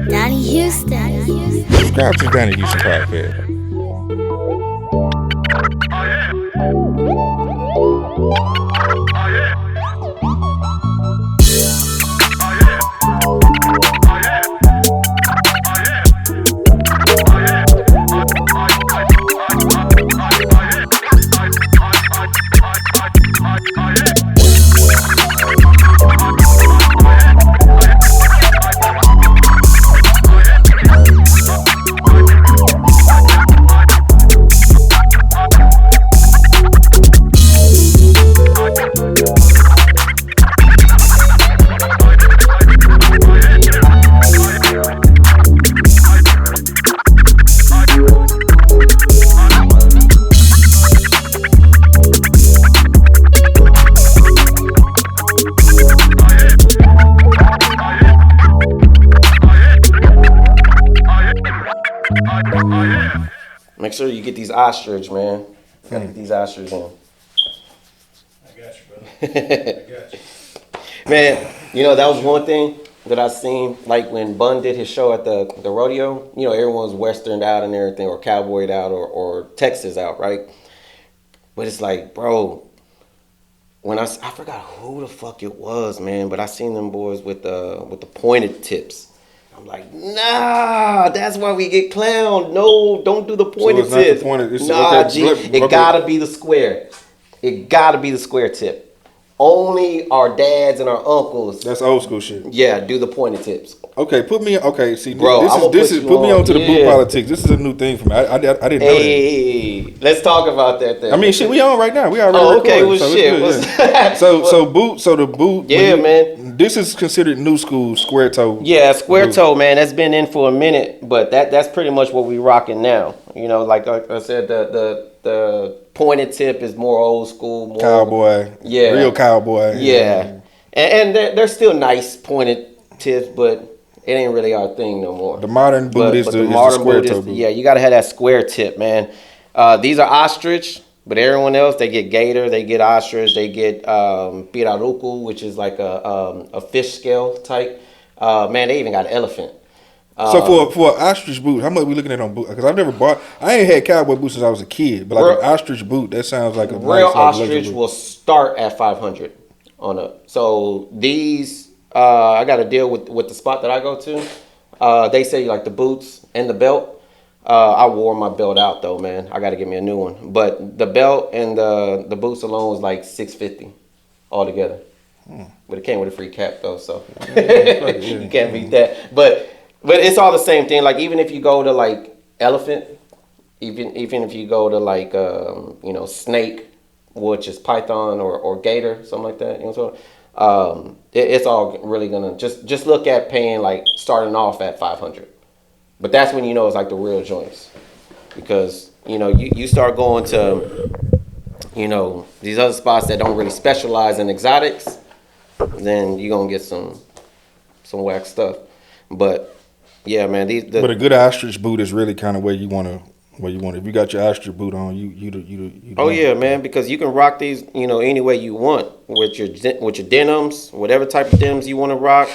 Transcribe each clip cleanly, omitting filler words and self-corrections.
Donnie Houston. Subscribe to Donnie Houston Podcast. Make sure you get these ostrich, man. Gotta get these ostrich in. I got you, brother. I got you. Man, you know, that was one thing that I seen, like when Bun did his show at the rodeo, you know, everyone's westerned out and everything, or cowboyed out, or Texas out, right? But it's like, bro, when I forgot who the fuck it was, man, but I seen them boys with the pointed tips. I'm like, nah, that's why we get clowned. No, don't do the pointed So it's not the tips. pointed- it's- Nah, okay, G, okay. it gotta be the square. It gotta be the square tip. Only our dads and our uncles, That's old school shit. yeah, do the pointed tips. Okay, put me. Okay, see, Bro, I'ma this put is you put me on, onto the boot yeah. politics. This is a new thing for me. I didn't know that. Hey, let's talk about that then. I mean, shit, we on right now. We already Oh, okay, recording, well, so shit. it's good, yeah. So the boot. Yeah, man. This is considered new school square toe. Yeah, square boot. toe, man. That's been in for a minute, but that's pretty much what we rocking now. You know, like I said, the pointed tip is more old school, more Cowboy. Yeah. Real cowboy. Yeah, and they're still nice pointed tips, but it ain't really our thing no more. The modern boot But is the modern square boot toe is, boot. yeah, you gotta have that square tip, man. These are ostrich, but everyone else, they get gator, they get ostrich, they get pirarucu, which is like a fish scale type. Man, they even got elephant. So for an ostrich boot, how much we looking at on boot? Because I've never bought. I ain't had cowboy boots since I was a kid, but like an ostrich boot, that sounds like a Real nice, like, luxury ostrich boot. will start at 500 on a. So these, I got to deal with the spot that I go to. They say like the boots and the belt. I wore my belt out though, man. I got to get me a new one. But the belt and the boots alone was like $650 altogether. But it came with a free cap though, so you can't beat that. But it's all the same thing. Like even if you go to like elephant, even if you go to like snake, which is python or gator, something like that, you know what I'm saying? It's all really gonna just look at paying like starting off at 500, but that's when you know it's like the real joints, because you know you start going to these other spots that don't really specialize in exotics, then you're gonna get some whack stuff. But yeah, man, But a good ostrich boot is really kind of where you want to. If you got your ostrich boot on, you oh yeah, man, because you can rock these, any way you want with your denims, whatever type of denims you want to rock.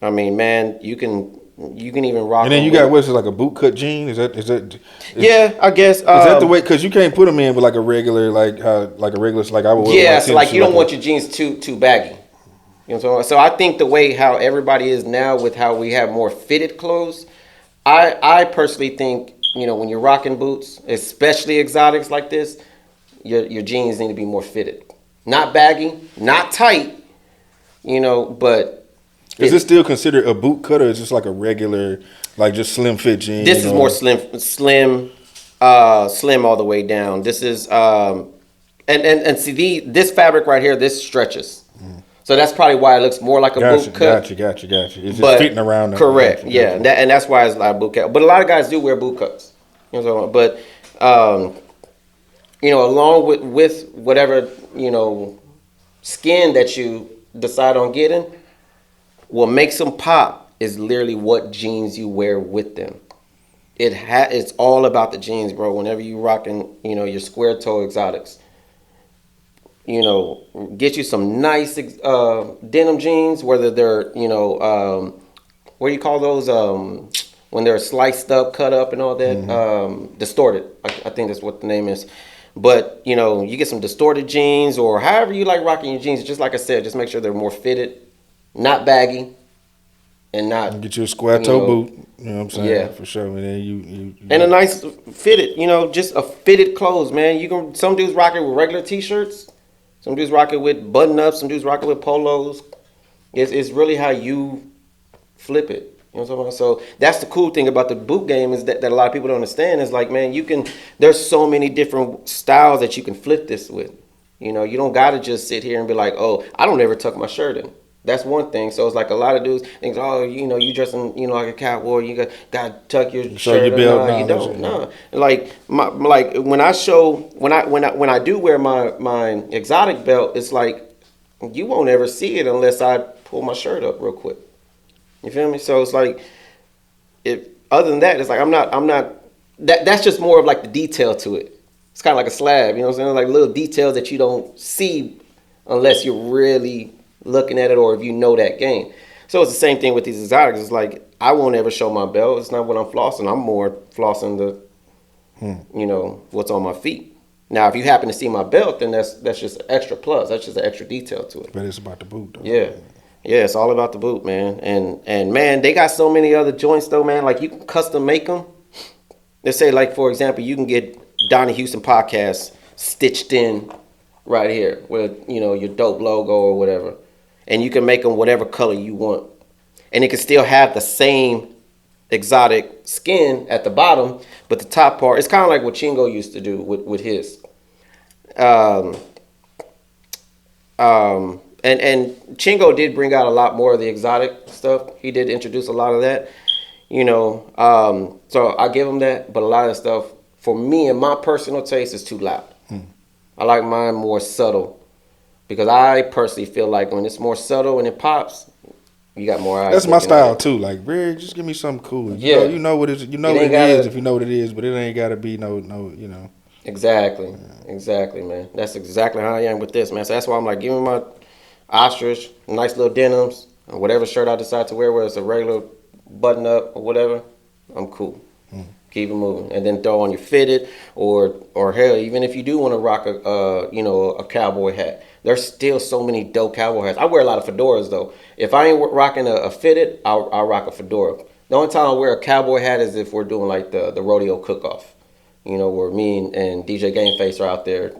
I mean, man, you can even rock. And then you them got with- what's it, like a boot cut jean? Is that? Yeah, I guess. Is that the way? Because you can't put them in with like a regular, like I would. Yeah, wear so my like you don't tennis want your jeans too baggy. You know what I'm saying? So I think the way how everybody is now with how we have more fitted clothes, I personally think, when you're rocking boots, especially exotics like this, your jeans need to be more fitted. Not baggy, not tight, but Is it still considered a boot cut, or is this like a regular, like just slim fit jean? this is more slim all the way down. This is and see this fabric right here, this stretches. So that's probably why it looks more like a boot cut. Gotcha. It's just But fitting around. correct, Gotcha, yeah, gotcha. and that's why it's like boot cut. But a lot of guys do wear boot cuts. You know what I'm saying? But along with whatever skin that you decide on getting, what makes them pop is literally what jeans you wear with them. It's all about the jeans, bro. Whenever you rocking, your square toe exotics, get you some nice denim jeans, whether they're, what do you call those? When they're sliced up, cut up, and all that, distorted. I think that's what the name is. But, you get some distorted jeans or however you like rocking your jeans. Just like I said, just make sure they're more fitted, not baggy, and not. Get you a square toe boot. You know what I'm saying? Yeah. For sure. And then you and a nice fitted, just a fitted clothes, man. Some dudes rock it with regular t-shirts. Some dudes rock it with button-ups. Some dudes rock it with polos. It's really how you flip it. You know what I'm talking about? So that's the cool thing about the boot game is that a lot of people don't understand is like, man, there's so many different styles that you can flip this with. You don't got to just sit here and be like, oh, I don't ever tuck my shirt in. That's one thing. So it's like a lot of dudes think, oh, you dressing, like a cowboy, you got to tuck your shirt. Your belt. No, you don't. No. Like when I do wear my exotic belt, it's like you won't ever see it unless I pull my shirt up real quick. You feel me? So it's like, other than that, it's like I'm not. That's just more of like the detail to it. It's kind of like a slab, you know what I'm saying? Like little details that you don't see unless you're really looking at it or if you know that game. So it's the same thing with these exotics. It's like I won't ever show my belt. It's not what I'm flossing. I'm more flossing what's on my feet. Now, if you happen to see my belt, then that's just an extra plus. That's just an extra detail to it. But it's about the boot, though. Yeah. Yeah, it's all about the boot, man. And man, they got so many other joints though, man. Like you can custom make them. Let's say, like for example, you can get Donnie Houston podcast stitched in right here with your dope logo or whatever, and you can make them whatever color you want, and it can still have the same exotic skin at the bottom, but the top part it's kind of like what Chingo used to do with his. And Chingo did bring out a lot more of the exotic stuff. He did introduce a lot of that, so I give him that. But a lot of the stuff, for me and my personal taste, is too loud. I like mine more subtle because I personally feel like when it's more subtle and it pops, you got more eyes. That's my style too. Like, Rig, just give me something cool. You know what it is. You know what it is if you know what it is, but it ain't gotta be no. Exactly, man. That's exactly how I am with this, man. So that's why I'm like, give me my ostrich, nice little denims, or whatever shirt I decide to wear, whether it's a regular button up or whatever, I'm cool. Keep it moving, and then throw on your fitted, or hell, even if you do want to rock a cowboy hat, there's still so many dope cowboy hats. I wear a lot of fedoras though. If I ain't rocking a fitted, I'll rock a fedora. The only time I wear a cowboy hat is if we're doing like the rodeo cook-off, where me and DJ Gameface are out there,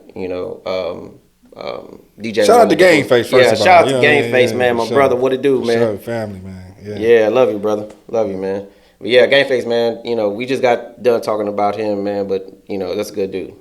DJ. Shout out to Gameface first of all. Yeah, shout out to Gameface, man. My brother, what it do, man? Shout out family, man. Yeah, love you, brother. Love you, man. But yeah, Gameface, man, we just got done talking about him, man, but, that's a good dude.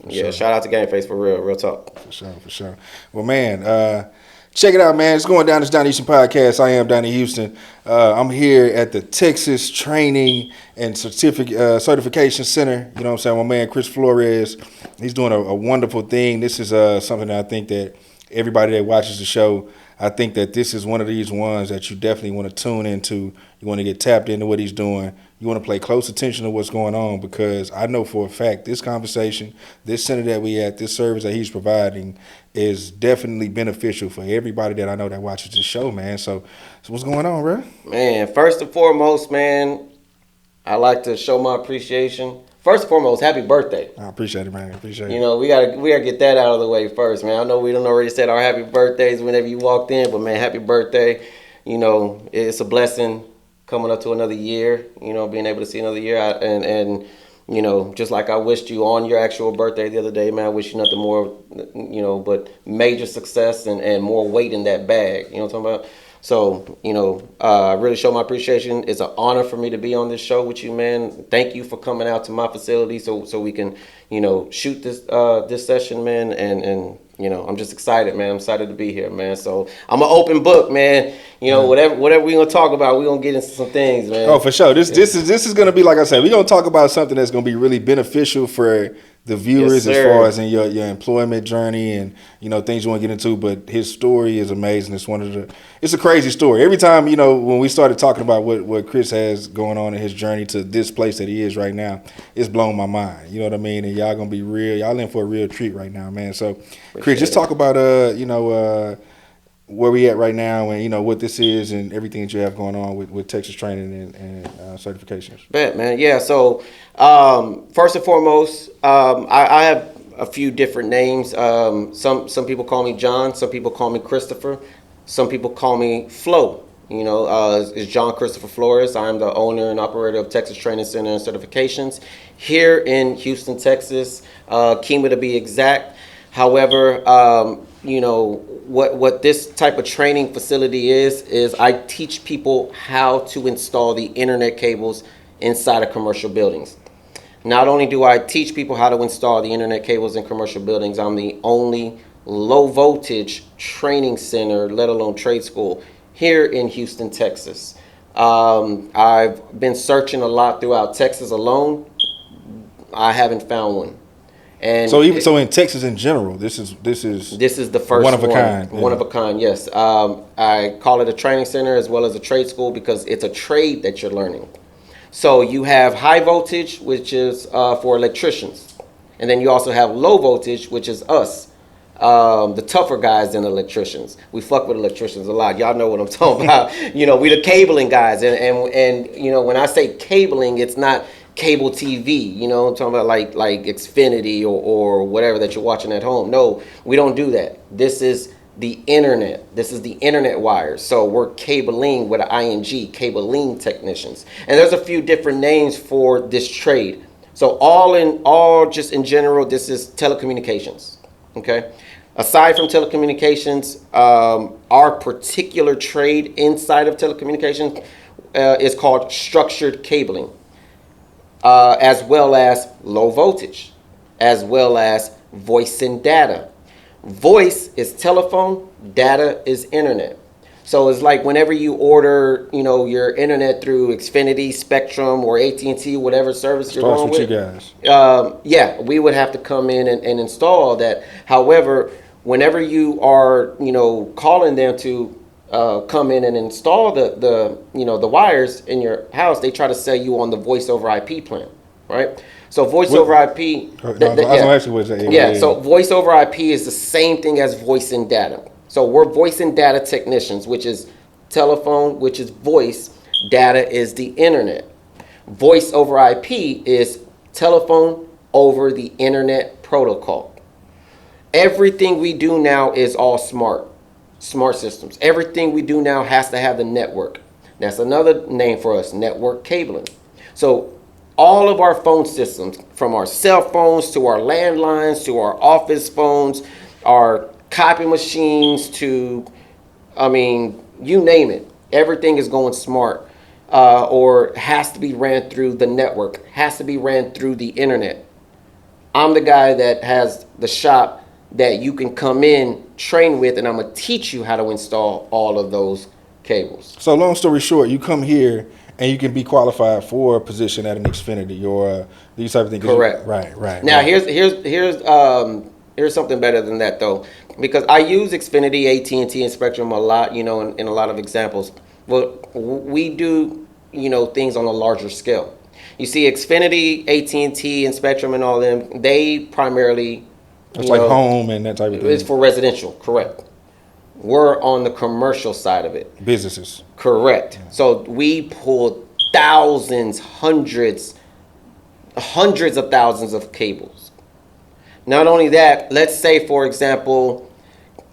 Yeah, sure. Shout out to Gameface for real talk. For sure. Well, man, check it out, man. It's going down this Donnie Houston podcast. I am Donnie Houston. I'm here at the Texas Training and Certification Center. You know what I'm saying? My man, Chris Flores, he's doing a wonderful thing. This is something that I think that everybody that watches the show, I think that this is one of these ones that you definitely want to tune into. You want to get tapped into what he's doing. You want to pay close attention to what's going on because I know for a fact this conversation, this center that we at, this service that he's providing is definitely beneficial for everybody that I know that watches the show, man. So what's going on, bro? Man, first and foremost, man, I like to show my appreciation. First and foremost, happy birthday. I appreciate it, man. I appreciate it. We gotta get that out of the way first, man. I know we done already said our happy birthdays whenever you walked in, but man, happy birthday. It's a blessing coming up to another year, being able to see another year. And just like I wished you on your actual birthday the other day, man, I wish you nothing more, but major success and more weight in that bag. You know what I'm talking about? So, I really show my appreciation. It's an honor for me to be on this show with you, man. Thank you for coming out to my facility so we can, shoot this session, man. And I'm just excited, man. I'm excited to be here, man. So I'm an open book, man. Whatever we're gonna talk about, we're gonna get into some things, man. Oh, for sure. This is gonna be, like I said, we're gonna talk about something that's gonna be really beneficial for the viewers as sir. far as in your employment journey and things you want to get into. But his story is amazing. It's a crazy story. Every time when we started talking about what Chris has going on in his journey to this place that he is right now, it's blown my mind. You know what I mean? And y'all gonna be real. Y'all in for a real treat right now, man. So, Chris, just talk about where we at right now and what this is and everything that you have going on with Texas training and certifications. Bet, man. Yeah. So first and foremost, I have a few different names. Some people call me John. Some people call me Christopher. Some people call me Flo. It's John Christopher Flores. I'm the owner and operator of Texas Training Center and Certifications here in Houston, Texas. Kima to be exact. However, what this type of training facility is I teach people how to install the internet cables inside of commercial buildings. Not only do I teach people how to install the internet cables in commercial buildings, I'm the only low voltage training center, let alone trade school, here in Houston, Texas. I've been searching a lot throughout Texas alone. I haven't found one. And so in Texas in general, this is the first one of a kind. One of a kind, yes. I call it a training center as well as a trade school because it's a trade that you're learning. So you have high voltage, which is for electricians, and then you also have low voltage, which is us, the tougher guys than electricians. We fuck with electricians a lot. Y'all know what I'm talking about. We the cabling guys, and when I say cabling, it's not cable TV, I'm talking about like Xfinity or whatever that you're watching at home. No, we don't do that. This is the internet. This is the internet wires. So we're cabling with an ING, cabling technicians. And there's a few different names for this trade. So just in general, this is telecommunications. Okay. Aside from telecommunications, our particular trade inside of telecommunications is called structured cabling. As well as low voltage, as well as voice and data. Voice is telephone, data is internet. So it's like whenever you order, your internet through Xfinity, Spectrum, or AT&T, whatever service you're going with. You guys. Yeah, we would have to come in and install that. However, whenever you are, calling them to come in and install the wires in your house, they try to sell you on the voice over IP plan, right? So voice over IP. So voice over IP is the same thing as voice and data. So we're voice and data technicians, which is telephone, which is voice. Data is the internet. Voice over IP is telephone over the internet protocol. Everything we do now is all smart systems. Everything we do now has to have the network. That's another name for us, network cabling. So all of our phone systems, from our cell phones to our landlines to our office phones, our copy machines to, you name it. Everything is going smart or has to be ran through the network, has to be ran through the internet. I'm the guy that has the shop that you can come in, train with, and I'm going to teach you how to install all of those cables. So long story short, you come here and you can be qualified for a position at an Xfinity or these type of things. Correct. Right. Now here's something better than that though, because I use Xfinity, AT&T, and Spectrum a lot, in a lot of examples. Well, we do, things on a larger scale. You see, Xfinity, AT&T, and Spectrum and all them, they primarily it's like home and that type of thing. It's for residential, correct. We're on the commercial side of it. Businesses. Correct. Yeah. So we pull thousands, hundreds of thousands of cables. Not only that, let's say, for example,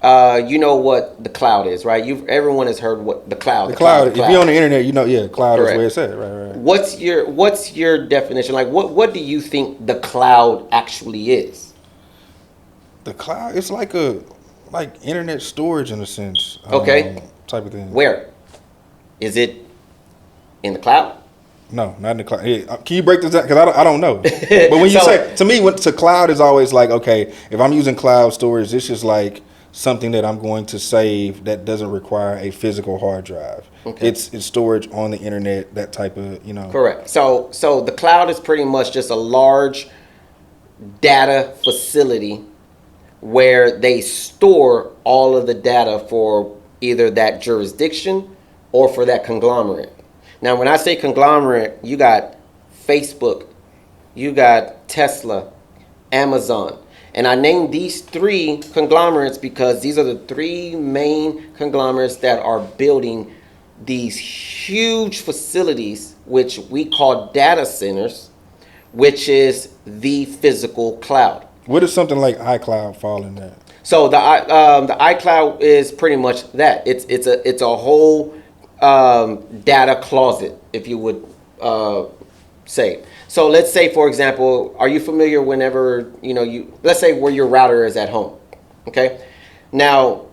you know what the cloud is, right? Everyone has heard what the cloud. The cloud. If you're on the internet, cloud Correct. Is where it's at. Right. What's your definition? Like, what do you think the cloud actually is? The cloud, it's like internet storage in a sense. Okay. Type of thing. Where? Is it in the cloud? No, not in the cloud. Can you break this down? Because I don't know. But when you say, to me, to cloud is always like, okay, if I'm using cloud storage, this is like something that I'm going to save that doesn't require a physical hard drive. Okay. It's storage on the internet, that type of, Correct. So the cloud is pretty much just a large data facility where they store all of the data for either that jurisdiction or for that conglomerate. Now, when I say conglomerate, you got Facebook, you got Tesla, Amazon. And I named these three conglomerates because these are the three main conglomerates that are building these huge facilities, which we call data centers, which is the physical cloud. What does something like iCloud fall in that? So the iCloud is pretty much that. It's a whole data closet, if you would say. So let's say, for example, are you familiar whenever let's say where your router is at home, okay? Now,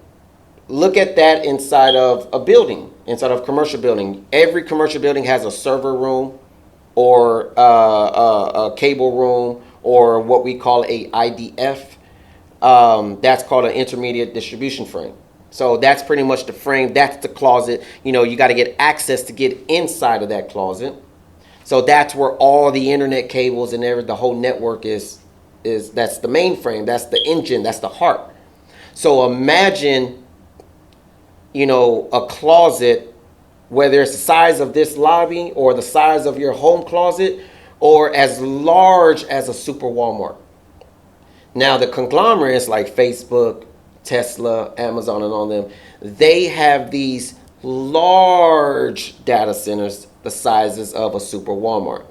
look at that inside of a building, inside of a commercial building. Every commercial building has a server room or a cable room or what we call a IDF. That's called an intermediate distribution frame. So that's pretty much the frame. That's the closet. You got to get access to get inside of that closet. So that's where all the internet cables and the whole network is. That's the mainframe. That's the engine. That's the heart. So imagine, a closet, whether it's the size of this lobby or the size of your home closet or as large as a super Walmart. Now, the conglomerates like Facebook, Tesla, Amazon, and all them, they have these large data centers the sizes of a super Walmart.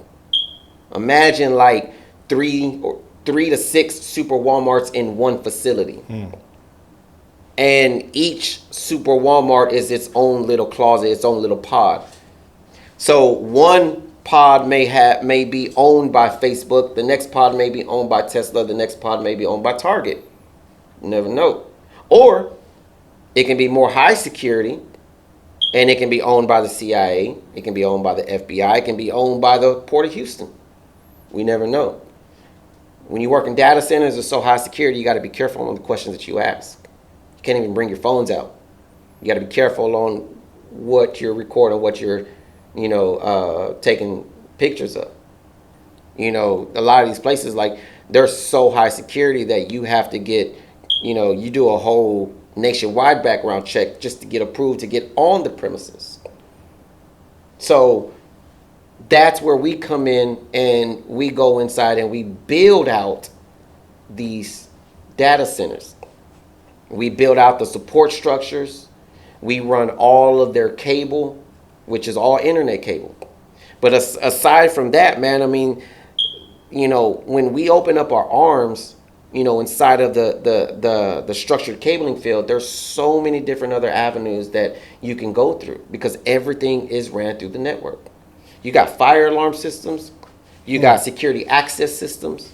Imagine like three to six super Walmarts in one facility. And each super Walmart is its own little closet, its own little pod. So one pod may be owned by Facebook, the next pod may be owned by Tesla, the next pod may be owned by Target. You never know. Or it can be more high security, and it can be owned by the CIA, it can be owned by the FBI, it can be owned by the Port of Houston. We never know. When you work in data centers, it's so high security, you got to be careful on the questions that you ask. You can't even bring your phones out. You got to be careful on what you're recording, what you're, taking pictures of. A lot of these places, like, they're so high security that you have to get, you do a whole nationwide background check just to get approved to get on the premises. So that's where we come in and we go inside and we build out these data centers. We build out the support structures. We run all of their cable, which is all internet cable. But aside from that, man, I mean, when we open up our arms, inside of the structured cabling field, there's so many different other avenues that you can go through because everything is ran through the network. You got fire alarm systems. You got security access systems.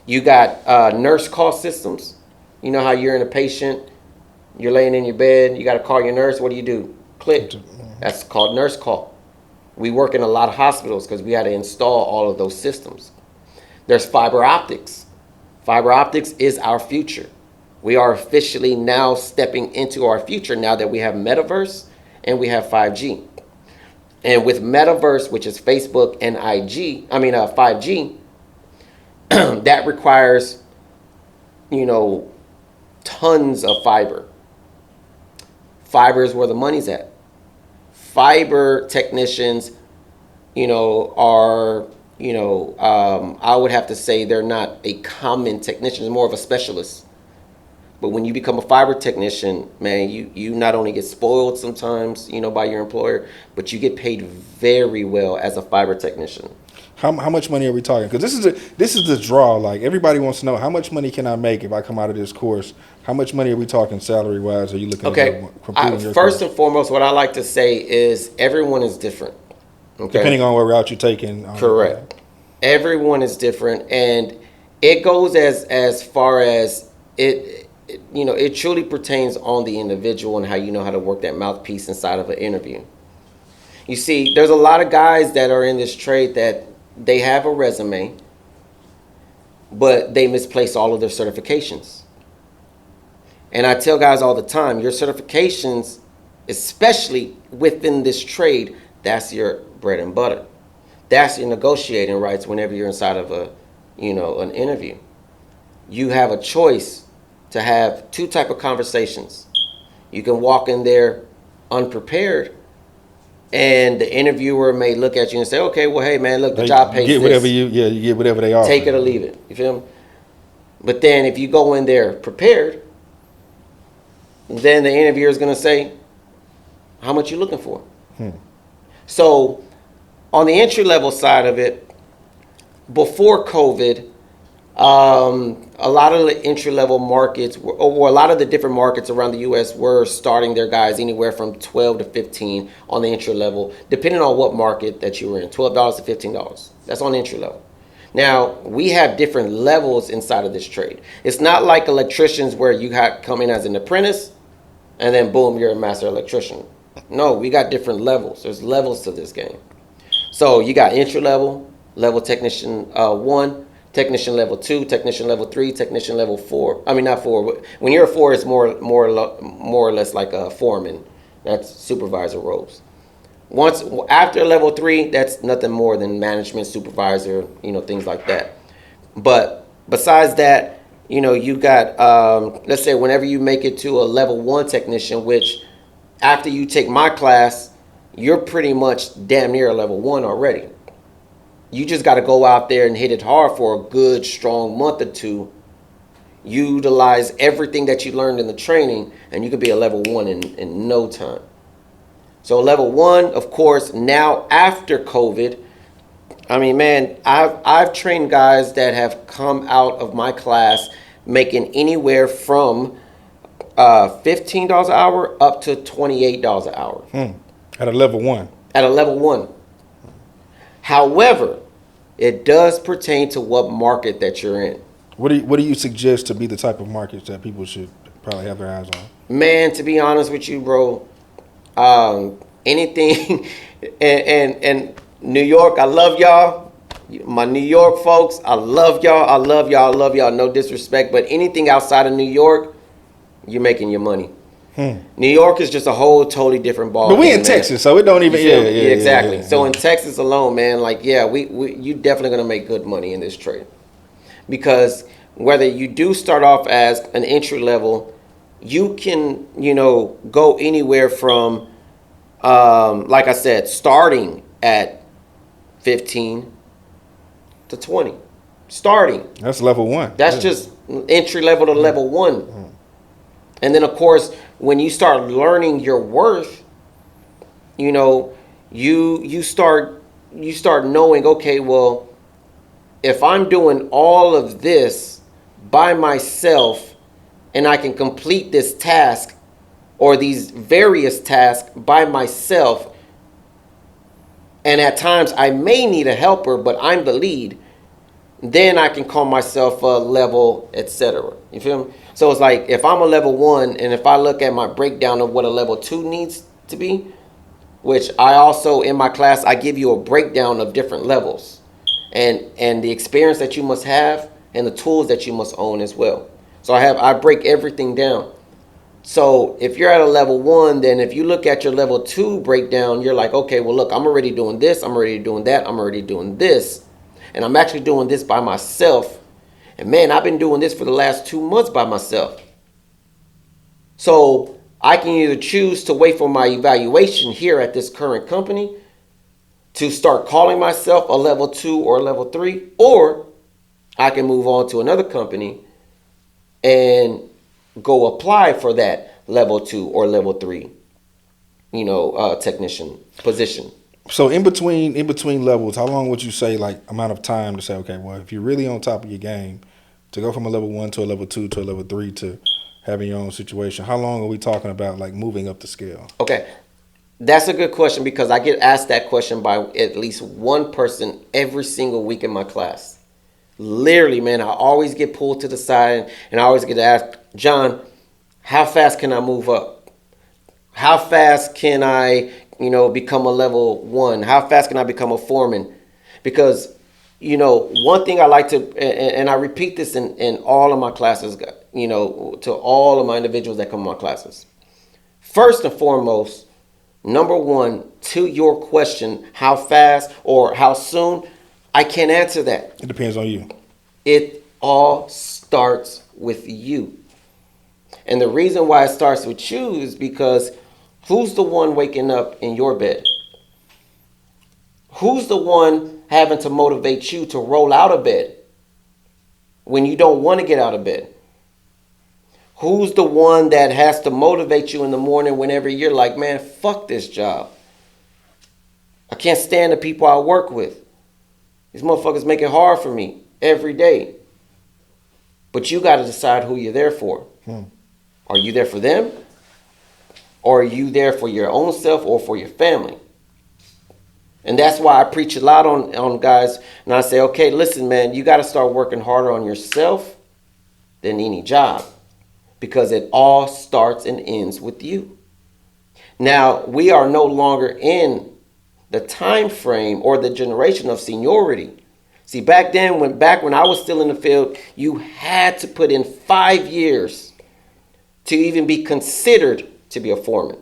You got nurse call systems. You know how you're in a patient, you're laying in your bed, you got to call your nurse. What do? Click. That's called nurse call. We work in a lot of hospitals because we had to install all of those systems. There's fiber optics. Fiber optics is our future. We are officially now stepping into our future now that we have metaverse and we have 5G. And with metaverse, which is Facebook and 5G, that requires, tons of fiber. Fiber is where the money's at. Fiber technicians, are, I would have to say they're not a common technician, it's more of a specialist. But when you become a fiber technician, man, you not only get spoiled sometimes, by your employer, but you get paid very well as a fiber technician. How much money are we talking? Because this is the draw. Like, everybody wants to know, how much money can I make if I come out of this course? How much money are we talking salary wise? Are you looking at first and foremost, what I like to say is everyone is different. Okay? Depending on what route you're taking. Correct. Everyone is different, and it goes as far as it truly pertains on the individual and how you know how to work that mouthpiece inside of an interview. You see, there's a lot of guys that are in this trade that they have a resume, but they misplace all of their certifications. And I tell guys all the time, your certifications, especially within this trade, that's your bread and butter. That's your negotiating rights whenever you're inside of an interview. you have a choice to have two type of conversations. You can walk in there unprepared, and the interviewer may look at you and say, "Okay, well, hey man, look, the job pays get this. whatever you get whatever they offer. Take it or leave it." You feel me? But then if you go in there prepared, then the interviewer is gonna say, "How much you looking for?" So on the entry level side of it, before COVID, a lot of the entry level markets, or a lot of the different markets around the U.S. were starting their guys anywhere from 12 to 15 on the entry level, depending on what market that you were in. $12 to $15. That's on entry level. Now we have different levels inside of this trade. It's not like electricians where you come in as an apprentice, and then boom, you're a master electrician. No, we got different levels. There's levels to this game. So you got entry level, level technician 1, technician level 2, technician level 3, technician level 4. I mean, not 4. When you're a 4, it's more or less like a foreman. That's supervisor roles. Once after level 3, that's nothing more than management, supervisor, things like that. But besides that, you got let's say whenever you make it to a level 1 technician, which after you take my class, you're pretty much damn near a level 1 already. You just got to go out there and hit it hard for a good, strong month or two. Utilize everything that you learned in the training, and you could be a level 1 in no time. So level 1, of course, now after COVID, I mean, man, I've trained guys that have come out of my class making anywhere from $15 an hour up to $28 an hour. At a level 1. At a level 1. However, it does pertain to what market that you're in. What do you suggest to be the type of markets that people should probably have their eyes on? Man, to be honest with you, bro, anything and New York, I love y'all. My New York folks, I love y'all. I love y'all. I love y'all. No disrespect, but anything outside of New York, you're making your money. New York is just a whole totally different ball. But we in Texas, so it don't even. Yeah, exactly. Yeah. So in Texas alone, man, like you definitely gonna make good money in this trade, because whether you do start off as an entry level, you can go anywhere from, like I said, starting at 15 to 20, starting. That's level 1. That's just entry level to level 1. And then, of course, when you start learning your worth, you start knowing, okay, well, if I'm doing all of this by myself and I can complete this task or these various tasks by myself, and at times I may need a helper, but I'm the lead, then I can call myself a level, etc. You feel me? So it's like if I'm a level 1 and if I look at my breakdown of what a level 2 needs to be, which I also in my class, I give you a breakdown of different levels and the experience that you must have and the tools that you must own as well. So I break everything down. So if you're at a level 1, then if you look at your level 2 breakdown, you're like, okay, well, look, I'm already doing this. I'm already doing that. I'm already doing this. And I'm actually doing this by myself. And man, I've been doing this for the last 2 months by myself. So I can either choose to wait for my evaluation here at this current company to start calling myself a level 2 or a level 3, or I can move on to another company and go apply for that level 2 or level 3, technician position. So in between levels, how long would you say, like, amount of time to say, okay, well, if you're really on top of your game, to go from a level 1 to a level 2 to a level 3 to having your own situation, how long are we talking about, like, moving up the scale? Okay, that's a good question, because I get asked that question by at least one person every single week in my class. Literally, man, I always get pulled to the side and I always get asked, John, how fast can I move up? How fast can I become a level 1? How fast can I become a foreman? Because, one thing I like to, and I repeat this in all of my classes, to all of my individuals that come to my classes. First and foremost, number 1, to your question, how fast or how soon, I can't answer that. It depends on you. It all starts with you. And the reason why it starts with you is because who's the one waking up in your bed? Who's the one having to motivate you to roll out of bed when you don't want to get out of bed? Who's the one that has to motivate you in the morning whenever you're like, man, fuck this job. I can't stand the people I work with. These motherfuckers make it hard for me every day. But you got to decide who you're there for. Are you there for them? Or are you there for your own self or for your family? And that's why I preach a lot on guys. And I say, okay, listen, man, you got to start working harder on yourself than any job. Because it all starts and ends with you. Now, we are no longer in the time frame or the generation of seniority. See, back when I was still in the field, you had to put in 5 years to even be considered to be a foreman.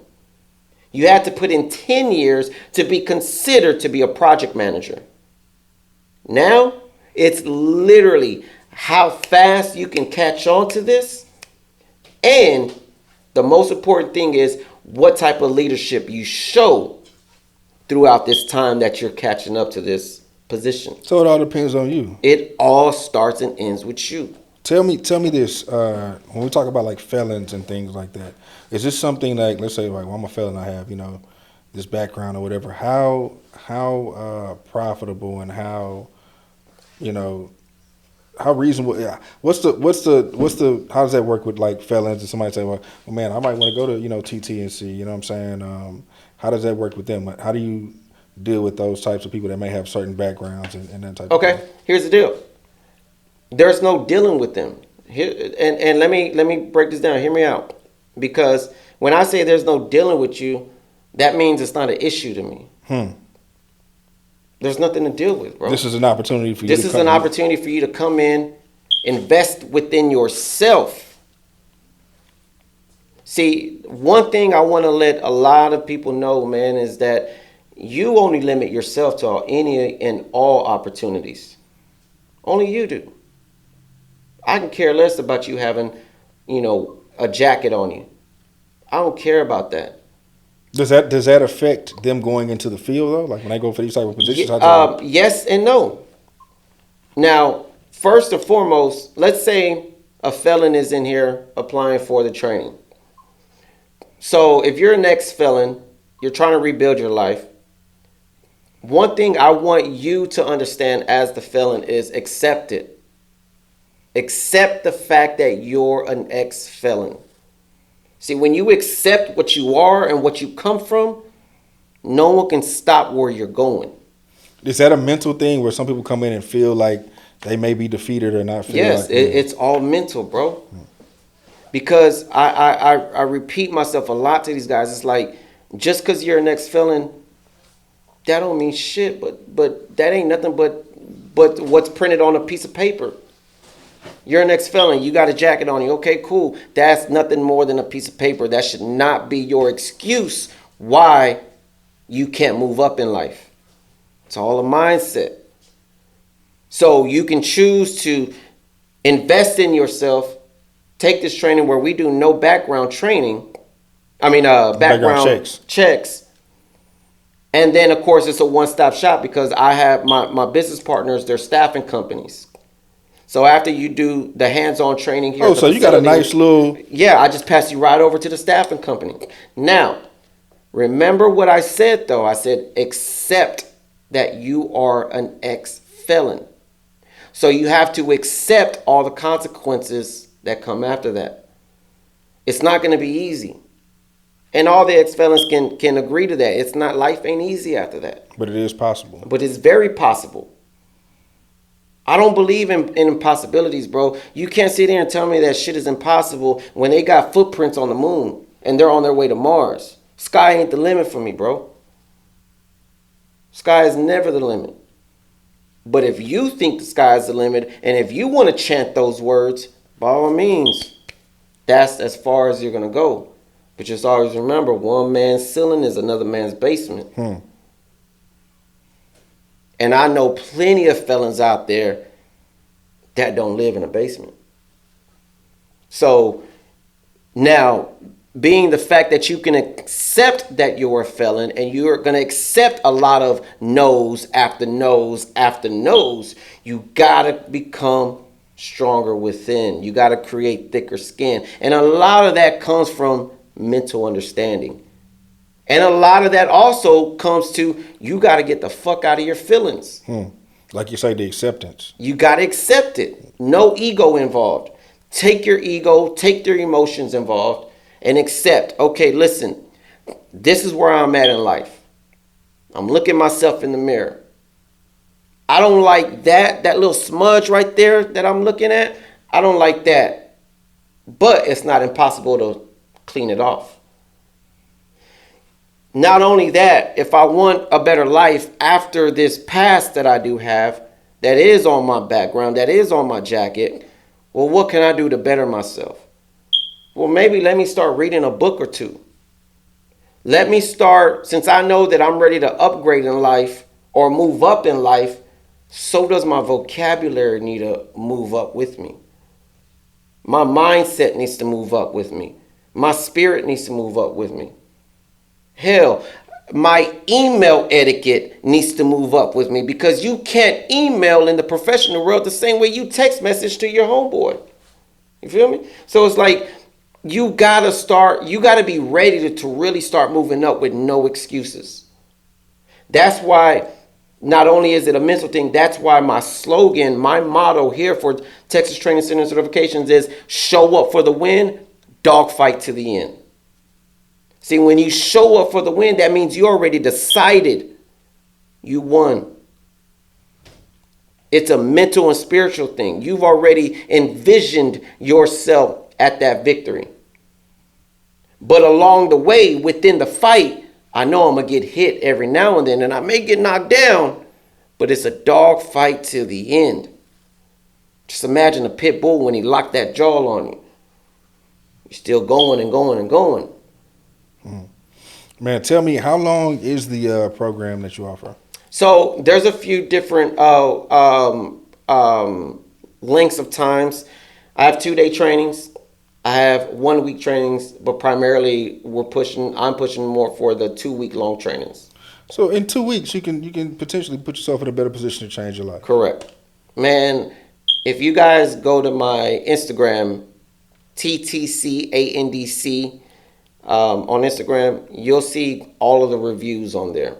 You had to put in 10 years to be considered to be a project manager. Now, it's literally how fast you can catch on to this. And the most important thing is what type of leadership you show throughout this time that you're catching up to this position. So it all depends on you. It all starts and ends with you. Tell me this. When we talk about like felons and things like that, is this something like, let's say like, well, I'm a felon, I have, this background or whatever. How profitable and how reasonable? Yeah. What's the? How does that work with like felons? And somebody say, well, man, I might want to go to TTNC. You know what I'm saying? How does that work with them? How do you deal with those types of people that may have certain backgrounds and that type? Okay, of thing? Here's the deal. There's no dealing with them. Here, and let me break this down. Hear me out. Because when I say there's no dealing with you, that means it's not an issue to me. There's nothing to deal with, bro. This is an opportunity for you. This is an opportunity for you to come in, invest within yourself. See, one thing I want to let a lot of people know, man, is that you only limit yourself to any and all opportunities. Only you do. I can care less about you having, a jacket on you. I don't care about that. Does that affect them going into the field though? Like when I go for these type of positions? Yes and no. Now, first and foremost, let's say a felon is in here applying for the training. So if you're an ex-felon, you're trying to rebuild your life. One thing I want you to understand as the felon is accept it. Accept the fact that you're an ex-felon. See, when you accept what you are and what you come from, no one can stop where you're going. Is that a mental thing where some people come in and feel like they may be defeated or not? Yes, it's all mental, bro. Because I repeat myself a lot to these guys. It's like, just because you're an ex-felon, that don't mean shit. But that ain't nothing but what's printed on a piece of paper. You're an ex-felon. You got a jacket on you. Okay, cool. That's nothing more than a piece of paper. That should not be your excuse why you can't move up in life. It's all a mindset. So you can choose to invest in yourself, take this training where we do no background training. Background checks. And then, of course, it's a one-stop shop because I have my business partners, they're staffing companies. So after you do the hands-on training here, so you got a nice little. Yeah, I just pass you right over to the staffing company. Now, remember what I said though. I said accept that you are an ex-felon. So you have to accept all the consequences that come after that. It's not going to be easy, and all the ex-felons can agree to that. It's not, life ain't easy after that. But it is possible. But it's very possible. I don't believe in impossibilities, bro. You can't sit there and tell me that shit is impossible when they got footprints on the moon and they're on their way to Mars. Sky ain't the limit for me, bro. Sky is never the limit. But if you think the sky is the limit, and if you want to chant those words, by all means, that's as far as you're going to go. But just always remember, one man's ceiling is another man's basement. And I know plenty of felons out there that don't live in a basement. So now, being the fact that you can accept that you're a felon and you're going to accept a lot of no's after no's after no's, you got to become stronger within. You got to create thicker skin. And a lot of that comes from mental understanding. And a lot of that also comes to you got to get the fuck out of your feelings. Like you say, the acceptance. You got to accept it. No ego involved. Take your ego, take your emotions involved, and accept, okay, listen, this is where I'm at in life. I'm looking myself in the mirror. I don't like that little smudge right there that I'm looking at. I don't like that. But it's not impossible to clean it off. Not only that, if I want a better life after this past that I do have, that is on my background, that is on my jacket, well, what can I do to better myself? Well, maybe let me start reading a book or two. Let me start, since I know that I'm ready to upgrade in life or move up in life, so does my vocabulary need to move up with me. My mindset needs to move up with me. My spirit needs to move up with me. Hell, my email etiquette needs to move up with me, because you can't email in the professional world the same way you text message to your homeboy. You feel me? So it's like you gotta be ready to really start moving up with no excuses. That's why not only is it a mental thing, that's why my slogan, my motto here for Texas Training Center certifications is show up for the win, dogfight to the end. See, when you show up for the win, that means you already decided you won. It's a mental and spiritual thing. You've already envisioned yourself at that victory. But along the way, within the fight, I know I'm going to get hit every now and then, and I may get knocked down, but it's a dog fight till the end. Just imagine a pit bull when he locked that jaw on you. You're still going and going and going. Man, tell me, how long is the program that you offer? So there's a few different lengths of times. I have 2-day trainings. I have 1-week trainings, but primarily I'm pushing more for the 2-week long trainings. So in 2 weeks, you can potentially put yourself in a better position to change your life. Correct. Man, if you guys go to my Instagram, TTCANDC, on Instagram, you'll see all of the reviews on there.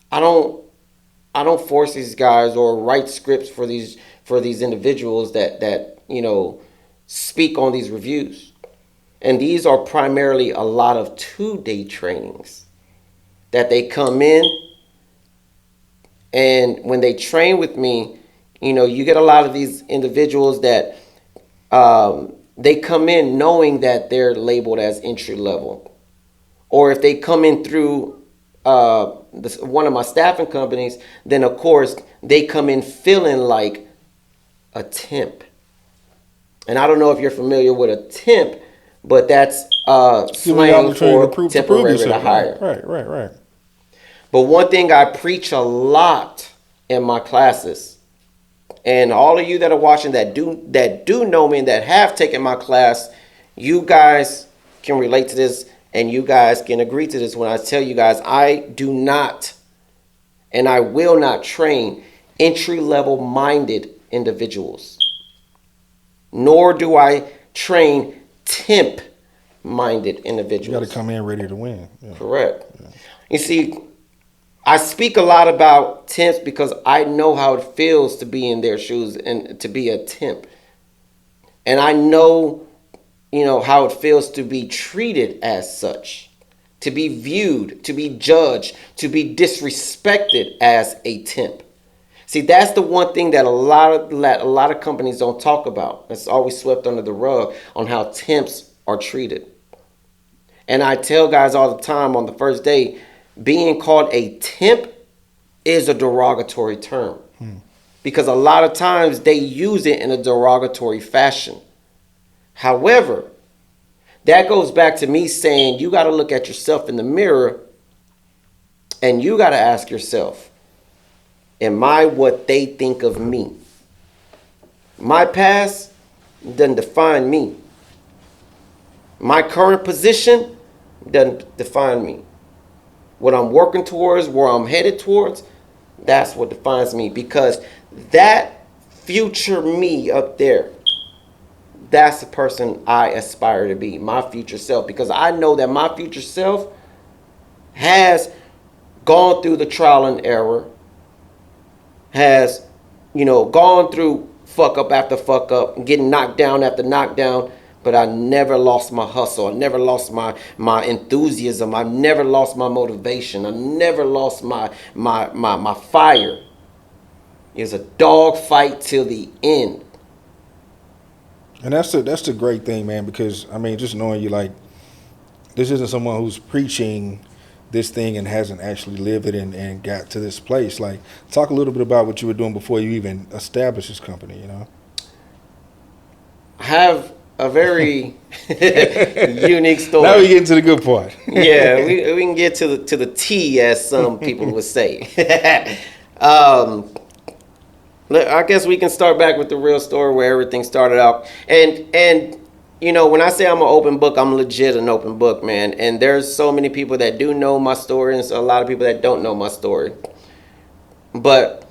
I don't force these guys or write scripts for these individuals that speak on these reviews. And these are primarily a lot of 2-day trainings that they come in, and when they train with me, you get a lot of these individuals that they come in knowing that they're labeled as entry level. Or if they come in through one of my staffing companies, then of course they come in feeling like a temp. And I don't know if you're familiar with a temp, but that's slang for temporary to hire. Right. But one thing I preach a lot in my classes, and all of you that are watching that do know me and that have taken my class, you guys can relate to this and you guys can agree to this when I tell you guys I do not and I will not train entry-level minded individuals. Nor do I train temp minded individuals. You got to come in ready to win. Yeah. Correct. Yeah. You see, I speak a lot about temps because I know how it feels to be in their shoes and to be a temp. And I know, how it feels to be treated as such, to be viewed, to be judged, to be disrespected as a temp. See, that's the one thing that a lot of companies don't talk about. It's always swept under the rug on how temps are treated. And I tell guys all the time on the first day, being called a temp is a derogatory term. Because a lot of times they use it in a derogatory fashion. However, that goes back to me saying you got to look at yourself in the mirror and you got to ask yourself, am I what they think of me? My past doesn't define me. My current position doesn't define me. What I'm working towards, where I'm headed towards, that's what defines me. Because that future me up there, that's the person I aspire to be, my future self. Because I know that my future self has gone through the trial and error, has, gone through fuck up after fuck up, getting knocked down after knockdown. But I never lost my hustle. I never lost my enthusiasm. I never lost my motivation. I never lost my fire. It's a dog fight till the end. And that's the great thing, man, because, I mean, just knowing you, like, this isn't someone who's preaching this thing and hasn't actually lived it and got to this place. Like, talk a little bit about what you were doing before you even established this company, I have a very unique story. Now we get into the good part. Yeah, we can get to the T, as some people would say. I guess we can start back with the real story where everything started out. And when I say I'm an open book, I'm legit an open book, man. And there's so many people that do know my story, and a lot of people that don't know my story. But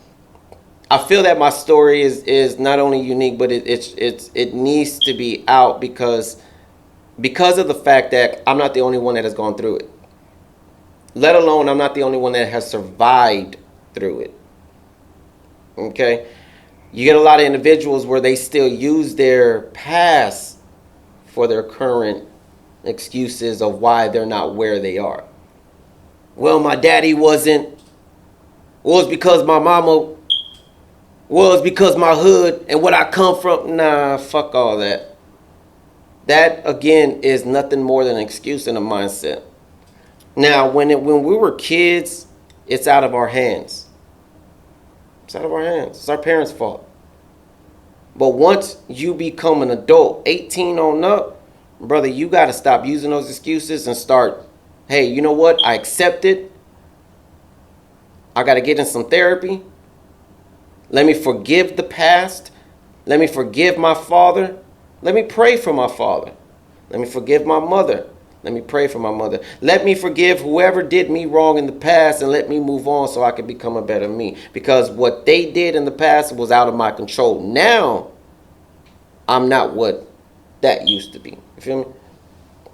I feel that my story is not only unique, but it needs to be out because of the fact that I'm not the only one that has gone through it. Let alone I'm not the only one that has survived through it. Okay? You get a lot of individuals where they still use their past for their current excuses of why they're not where they are. Well, my daddy wasn't. Well, it's because my mama. Well, it's because my hood and what I come from. Nah, fuck all that. That, again, is nothing more than an excuse and a mindset. Now, when we were kids, it's out of our hands. It's out of our hands. It's our parents' fault. But once you become an adult, 18 on up, brother, you got to stop using those excuses and start, hey, you know what? I accept it. I got to get in some therapy. Let me forgive the past. Let me forgive my father. Let me pray for my father. Let me forgive my mother. Let me pray for my mother. Let me forgive whoever did me wrong in the past and let me move on so I can become a better me. Because what they did in the past was out of my control. Now, I'm not what that used to be. You feel me?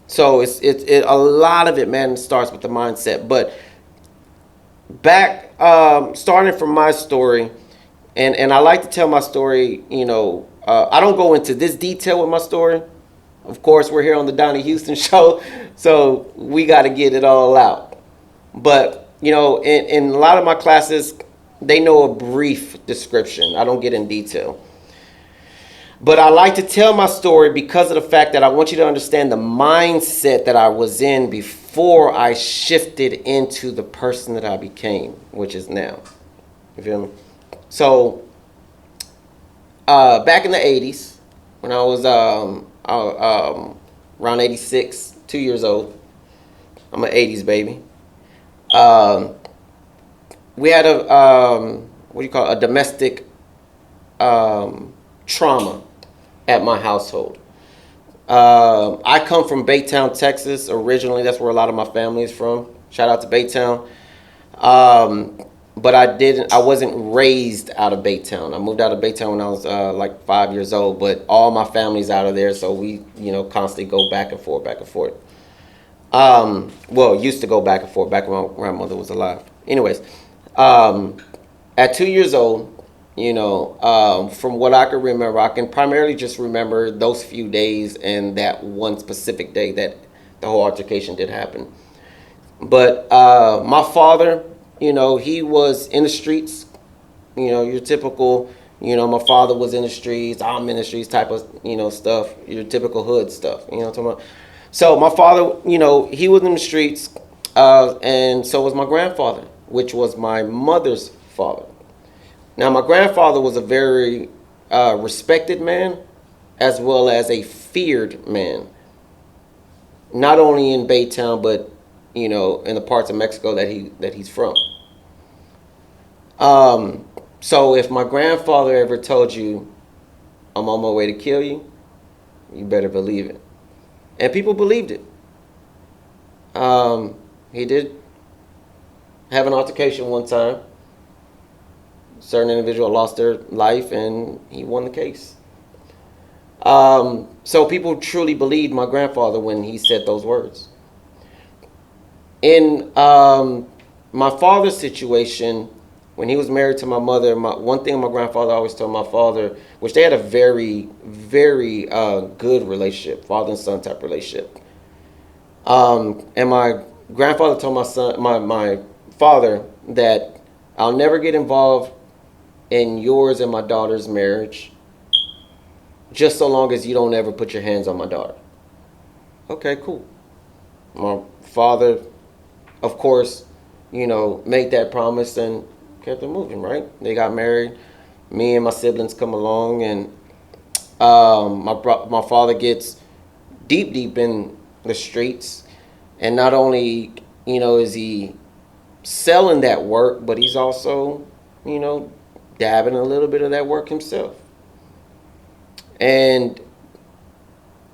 So it's a lot of it, man, starts with the mindset. But back, starting from my story, and I like to tell my story, I don't go into this detail with my story. Of course, we're here on the Donnie Houston show, so we got to get it all out. But, in a lot of my classes, they know a brief description. I don't get in detail. But I like to tell my story because of the fact that I want you to understand the mindset that I was in before I shifted into the person that I became, which is now. You feel me? So, back in the 80s, when I was around 86, 2 years old, I'm an 80s baby. We had a domestic trauma at my household. I come from Baytown, Texas. Originally, that's where a lot of my family is from. Shout out to Baytown. But I wasn't raised out of Baytown. I moved out of Baytown when I was like 5 years old, but all my family's out of there, so we, constantly go back and forth. Used to go back and forth, back when my grandmother was alive. Anyways, at 2 years old, from what I can remember, I can primarily just remember those few days and that one specific day that the whole altercation did happen. But my father, he was in the streets, your typical, my father was in the streets, I'm in the streets type of, stuff, your typical hood stuff, what I'm talking about. So my father, he was in the streets, and so was my grandfather, which was my mother's father. Now, my grandfather was a very respected man, as well as a feared man, not only in Baytown, but in the parts of Mexico that he's from. So if my grandfather ever told you I'm on my way to kill you, you better believe it. And people believed it. He did have an altercation one time. Certain individual lost their life, and he won the case. So people truly believed my grandfather when he said those words. In my father's situation, when he was married to my mother, one thing my grandfather always told my father, which they had a very, very good relationship, father and son type relationship. And my grandfather told my father that I'll never get involved in yours and my daughter's marriage, just so long as you don't ever put your hands on my daughter. Okay, cool. My father, of course, made that promise and kept it moving, right? They got married. Me and my siblings come along, and my father gets deep in the streets. And not only, is he selling that work, but he's also, dabbing a little bit of that work himself. And,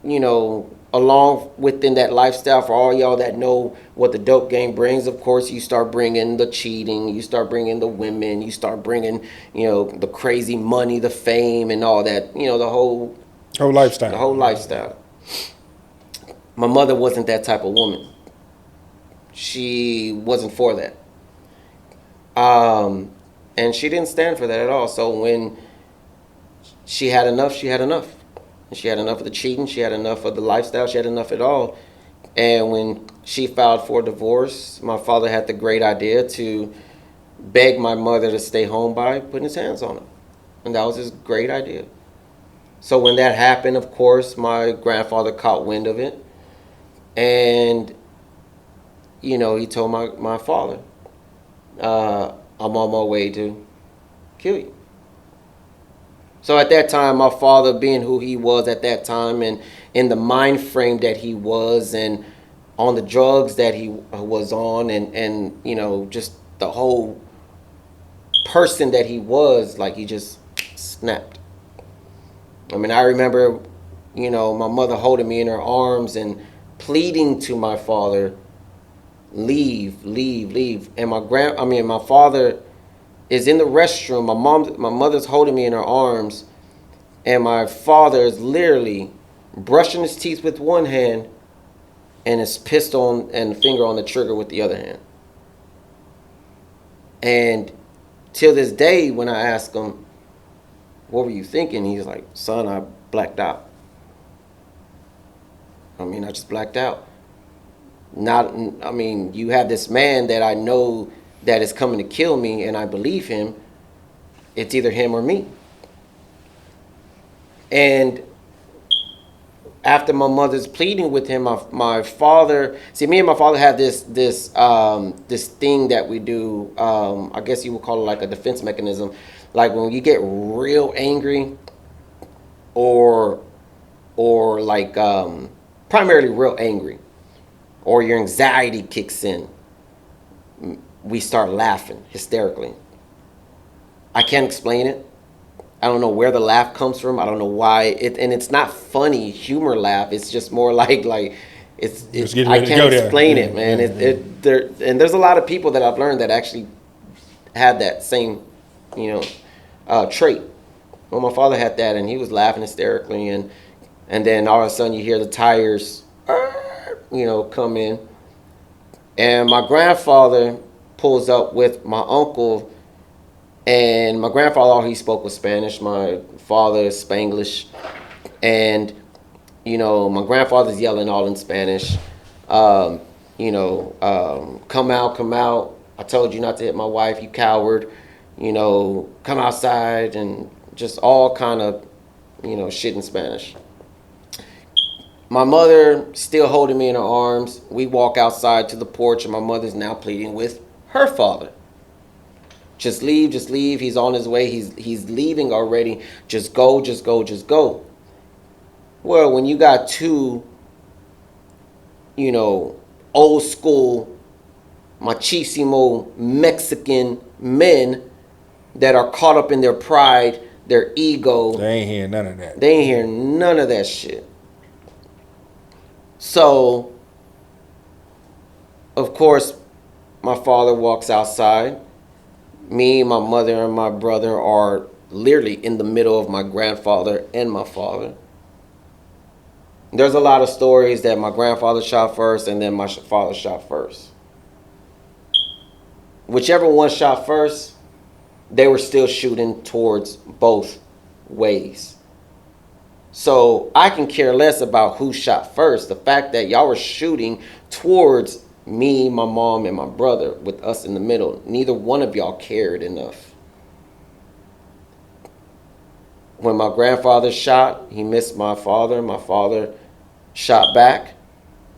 along within that lifestyle, for all y'all that know what the dope game brings, of course, you start bringing the cheating, you start bringing the women, you start bringing, the crazy money, the fame, and all that, the whole lifestyle. The whole lifestyle. My mother wasn't that type of woman. She wasn't for that. And she didn't stand for that at all. So when she had enough, she had enough. She had enough of the cheating. She had enough of the lifestyle. She had enough of it all. And when she filed for divorce, my father had the great idea to beg my mother to stay home by putting his hands on her. And that was his great idea. So when that happened, of course, my grandfather caught wind of it. And, he told my father, I'm on my way to kill you. So at that time, my father, being who he was at that time, and in the mind frame that he was, and on the drugs that he was on, and just the whole person that he was, like, he just snapped. I mean, I remember, my mother holding me in her arms and pleading to my father, leave. And my father is in the restroom. My mother's holding me in her arms, and my father is literally brushing his teeth with one hand and his pistol and finger on the trigger with the other hand. And till this day, when I ask him, what were you thinking? He's like, son, I blacked out. I just blacked out. You have this man that I know that is coming to kill me, and I believe him. It's either him or me. And after my mother's pleading with him, my father, me and my father had this thing that we do. I guess you would call it like a defense mechanism. Like when you get real angry, or like primarily real angry, or your anxiety kicks in, we start laughing hysterically. I can't explain it. I don't know where the laugh comes from. I don't know why. And it's not funny humor laugh. It's just more like it's I can't explain it, man. And there's a lot of people that I've learned that actually have that same, trait. Well, my father had that, and he was laughing hysterically, and then all of a sudden you hear the tires, come in, and my grandfather pulls up with my uncle. And my grandfather, all he spoke was Spanish. My father is Spanglish. And, my grandfather's yelling all in Spanish. Come out. I told you not to hit my wife, you coward. Come outside, and just all kind of, shit in Spanish. My mother still holding me in her arms. We walk outside to the porch, and my mother's now pleading with her father. Just leave. He's on his way. He's leaving already. Just go. Well, when you got two, old school, machismo Mexican men that are caught up in their pride, their ego. They ain't hearing none of that. They ain't hearing none of that shit. So, of course, my father walks outside. Me, my mother, and my brother are literally in the middle of my grandfather and my father. There's a lot of stories that my grandfather shot first and then my father shot first. Whichever one shot first, they were still shooting towards both ways. So I can care less about who shot first. The fact that y'all were shooting towards me, my mom, and my brother with us in the middle, neither one of y'all cared enough. When my grandfather shot, he missed my father. My father shot back,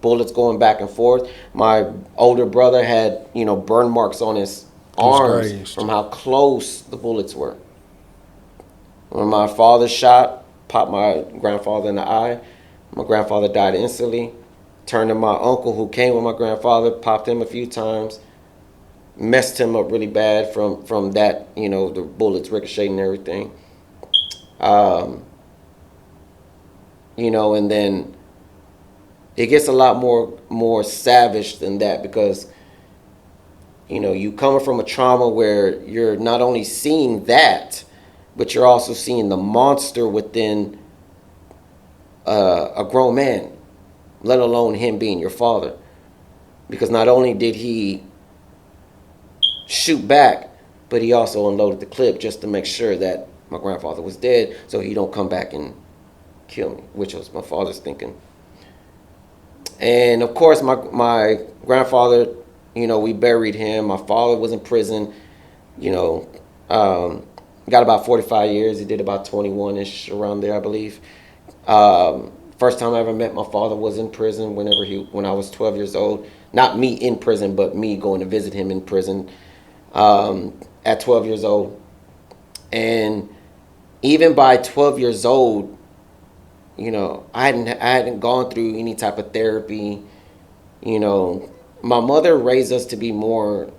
bullets going back and forth. My older brother had, burn marks on his arms grazed. from how close the bullets were. When my father shot, popped my grandfather in the eye. My grandfather died instantly. Turned to my uncle who came with my grandfather, popped him a few times, messed him up really bad from that, the bullets ricocheting and everything. And then it gets a lot more savage than that because, you coming from a trauma where you're not only seeing that, but you're also seeing the monster within a grown man, let alone him being your father. Because not only did he shoot back, but he also unloaded the clip just to make sure that my grandfather was dead so he don't come back and kill me, which was my father's thinking. And of course, my grandfather, we buried him. My father was in prison, got about 45 years. He did about 21-ish around there, I believe. First time I ever met my father was in prison when I was 12 years old. Not me in prison, but me going to visit him in prison at 12 years old. And even by 12 years old, I hadn't gone through any type of therapy. My mother raised us to be more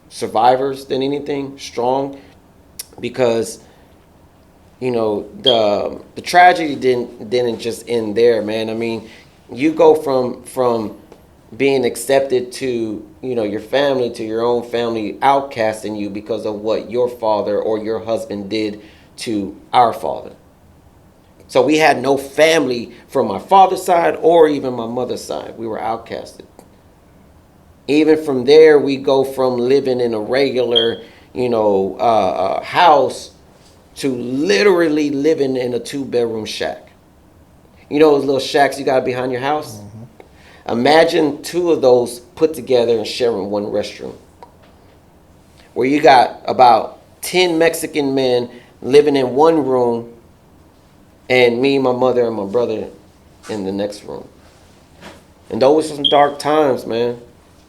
survivors than anything, strong, because the tragedy didn't just end there, man. I mean, you go from being accepted to your family to your own family outcasting you because of what your father or your husband did to our father. So we had no family from my father's side or even my mother's side. We were outcasted. Even from there, we go from living in a regular, house to literally living in a 2-bedroom shack. Those little shacks you got behind your house? Mm-hmm. Imagine 2 of those put together and sharing one restroom. Where you got about 10 Mexican men living in one room and me, my mother, and my brother in the next room. And those were some dark times, man.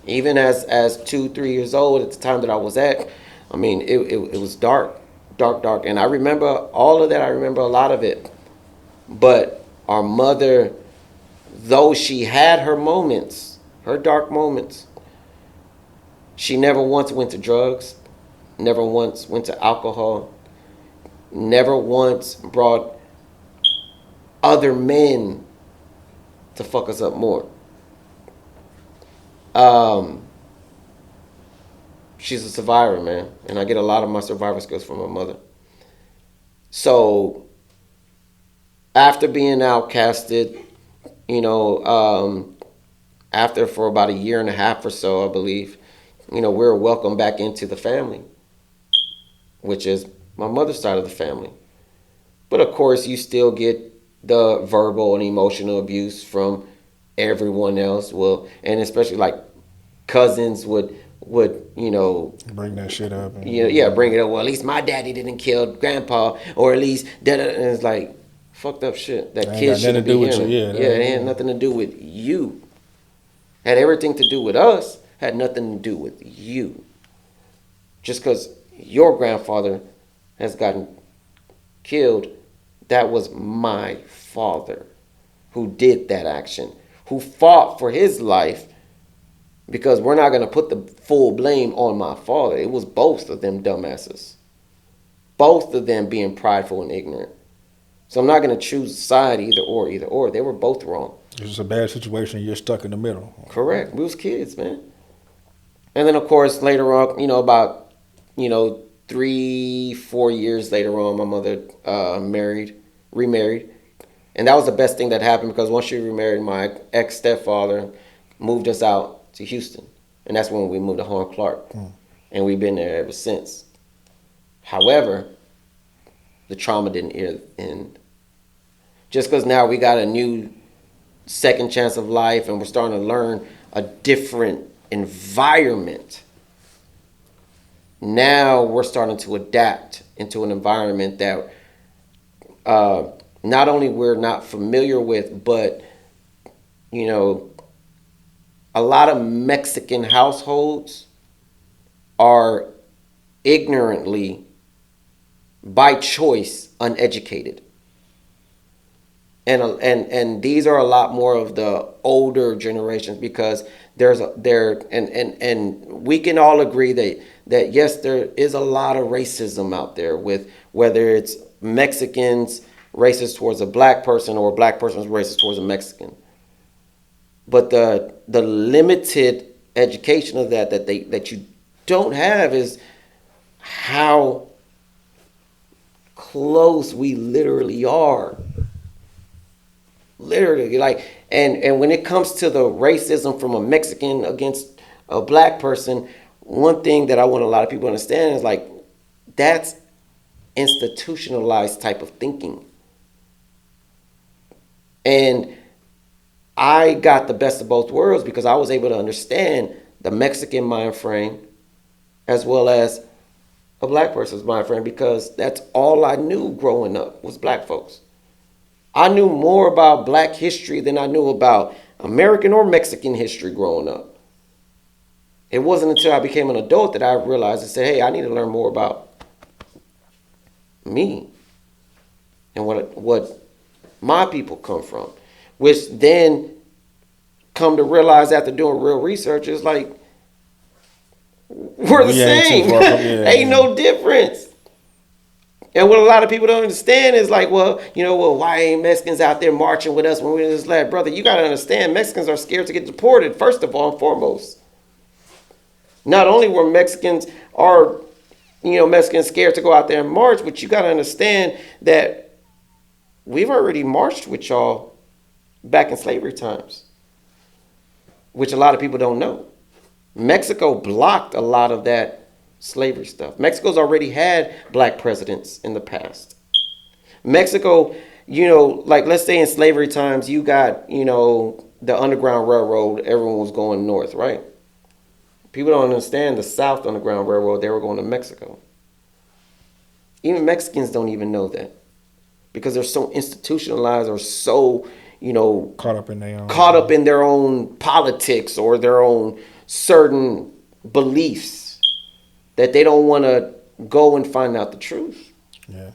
Even as 2-3 years old at the time that I was at, I mean, it was dark. And I remember all of that. I remember a lot of it. But our mother, though she had her moments, her dark moments, she never once went to drugs, never once went to alcohol, never once brought other men to fuck us up more. She's a survivor, man, and I get a lot of my survivor skills from my mother. So after being outcasted, after for about a year and a half or so, I believe, we were welcomed back into the family, which is my mother's side of the family. But of course, you still get the verbal and emotional abuse from everyone else. Well, and especially like cousins would bring that shit up. Bring it up. Well, at least my daddy didn't kill grandpa, or at least and it's like fucked up shit that kids shouldn't be hearing. It had nothing to do with you. Had everything to do with us. Had nothing to do with you. Just because your grandfather has gotten killed, that was my father who did that action, who fought for his life, because we're not going to put the full blame on my father. It was both of them dumbasses. both of them being prideful and ignorant. So I'm not going to choose a side either or. They were both wrong. It's just a bad situation. You're stuck in the middle. Correct. We was kids, man. And then, of course, later on, about, 3-4 years later on, my mother remarried. And that was the best thing that happened because once she remarried, my ex-stepfather moved us out to Houston. And that's when we moved to Horn Clark. And we've been there ever since. However, the trauma didn't end. Just because now we got a new second chance of life and we're starting to learn a different environment. Now we're starting to adapt into an environment that not only we're not familiar with, but, a lot of Mexican households are ignorantly, by choice, uneducated. And these are a lot more of the older generations because and we can all agree that yes, there is a lot of racism out there with whether it's Mexicans racist towards a black person or a black person racist towards a Mexican. But the limited education of that you don't have is how close we literally are. Literally, and when it comes to the racism from a Mexican against a black person, one thing that I want a lot of people to understand is that's institutionalized type of thinking. And I got the best of both worlds because I was able to understand the Mexican mind frame as well as a black person's mind frame because that's all I knew growing up was black folks. I knew more about black history than I knew about American or Mexican history growing up. It wasn't until I became an adult that I realized and said, hey, I need to learn more about me and what my people come from, which then come to realize after doing real research is we're the same. Ain't no difference. And what a lot of people don't understand is why ain't Mexicans out there marching with us when we're in this land? Brother, you got to understand, Mexicans are scared to get deported, first of all and foremost. Not only were Mexicans scared to go out there and march, but you got to understand that we've already marched with y'all back in slavery times, which a lot of people don't know. Mexico blocked a lot of that slavery stuff. Mexico's already had black presidents in the past. Mexico, let's say in slavery times, you got, the Underground Railroad, everyone was going north, right? People don't understand the South Underground Railroad, they were going to Mexico. Even Mexicans don't even know that because they're so institutionalized or so, caught up in their own politics or their own certain beliefs that they don't want to go and find out the truth. Yeah.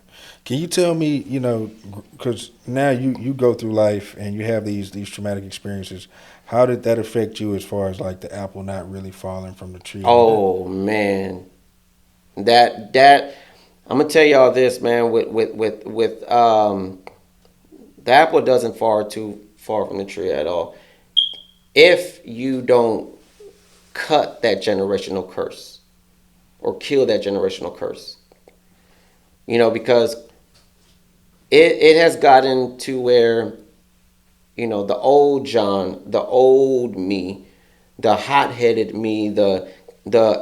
Can you tell me, because now you go through life and you have these traumatic experiences, how did that affect you as far as the apple not really falling from the tree? Oh, man. That I'm going to tell y'all this, man, with the apple doesn't fall too far from the tree at all. If you don't cut that generational curse or kill that generational curse, because it has gotten to where, the old John, the old me, the hot-headed me, the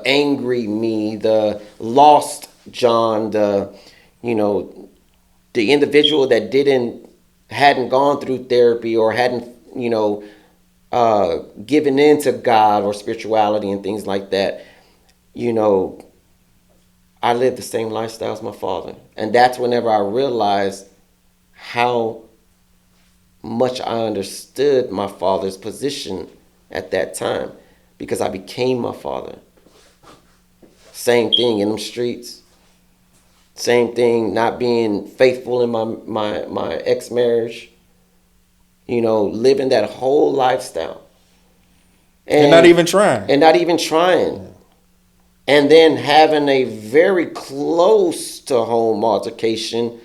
angry me, the lost John, the individual that hadn't gone through therapy or hadn't, given in to God or spirituality and things like that, I lived the same lifestyle as my father. And that's whenever I realized how much I understood my father's position at that time because I became my father. Same thing in them streets. Same thing, not being faithful in my ex-marriage. Living that whole lifestyle. And not even trying. And not even trying. and then having a very close to home altercation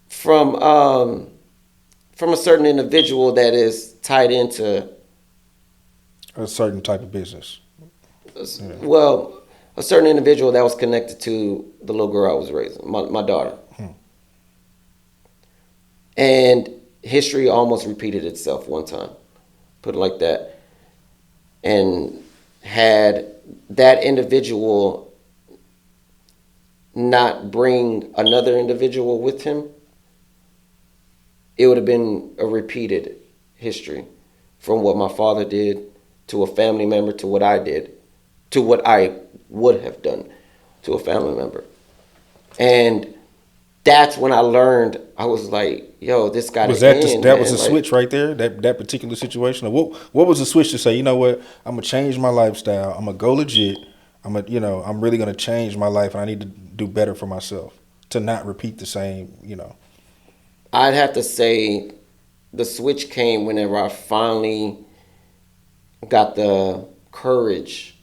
from a certain individual that is tied into A certain type of business. well, a certain individual that was connected to the little girl I was raising, my daughter. And history almost repeated itself one time, put it like that. And had that individual not bring another individual with him, it would have been a repeated history from what my father did to a family member to what I did to what I would have done to a family member. And that's when I learned, I was like, yo, this got Was to that end, that man. was a Like, switch right there? That particular situation? Or what was the switch to say, you know what, I'm gonna change my lifestyle, I'm gonna go legit, I'm really gonna change my life and I need to do better for myself to not repeat the same. I'd have to say the switch came whenever I finally got the courage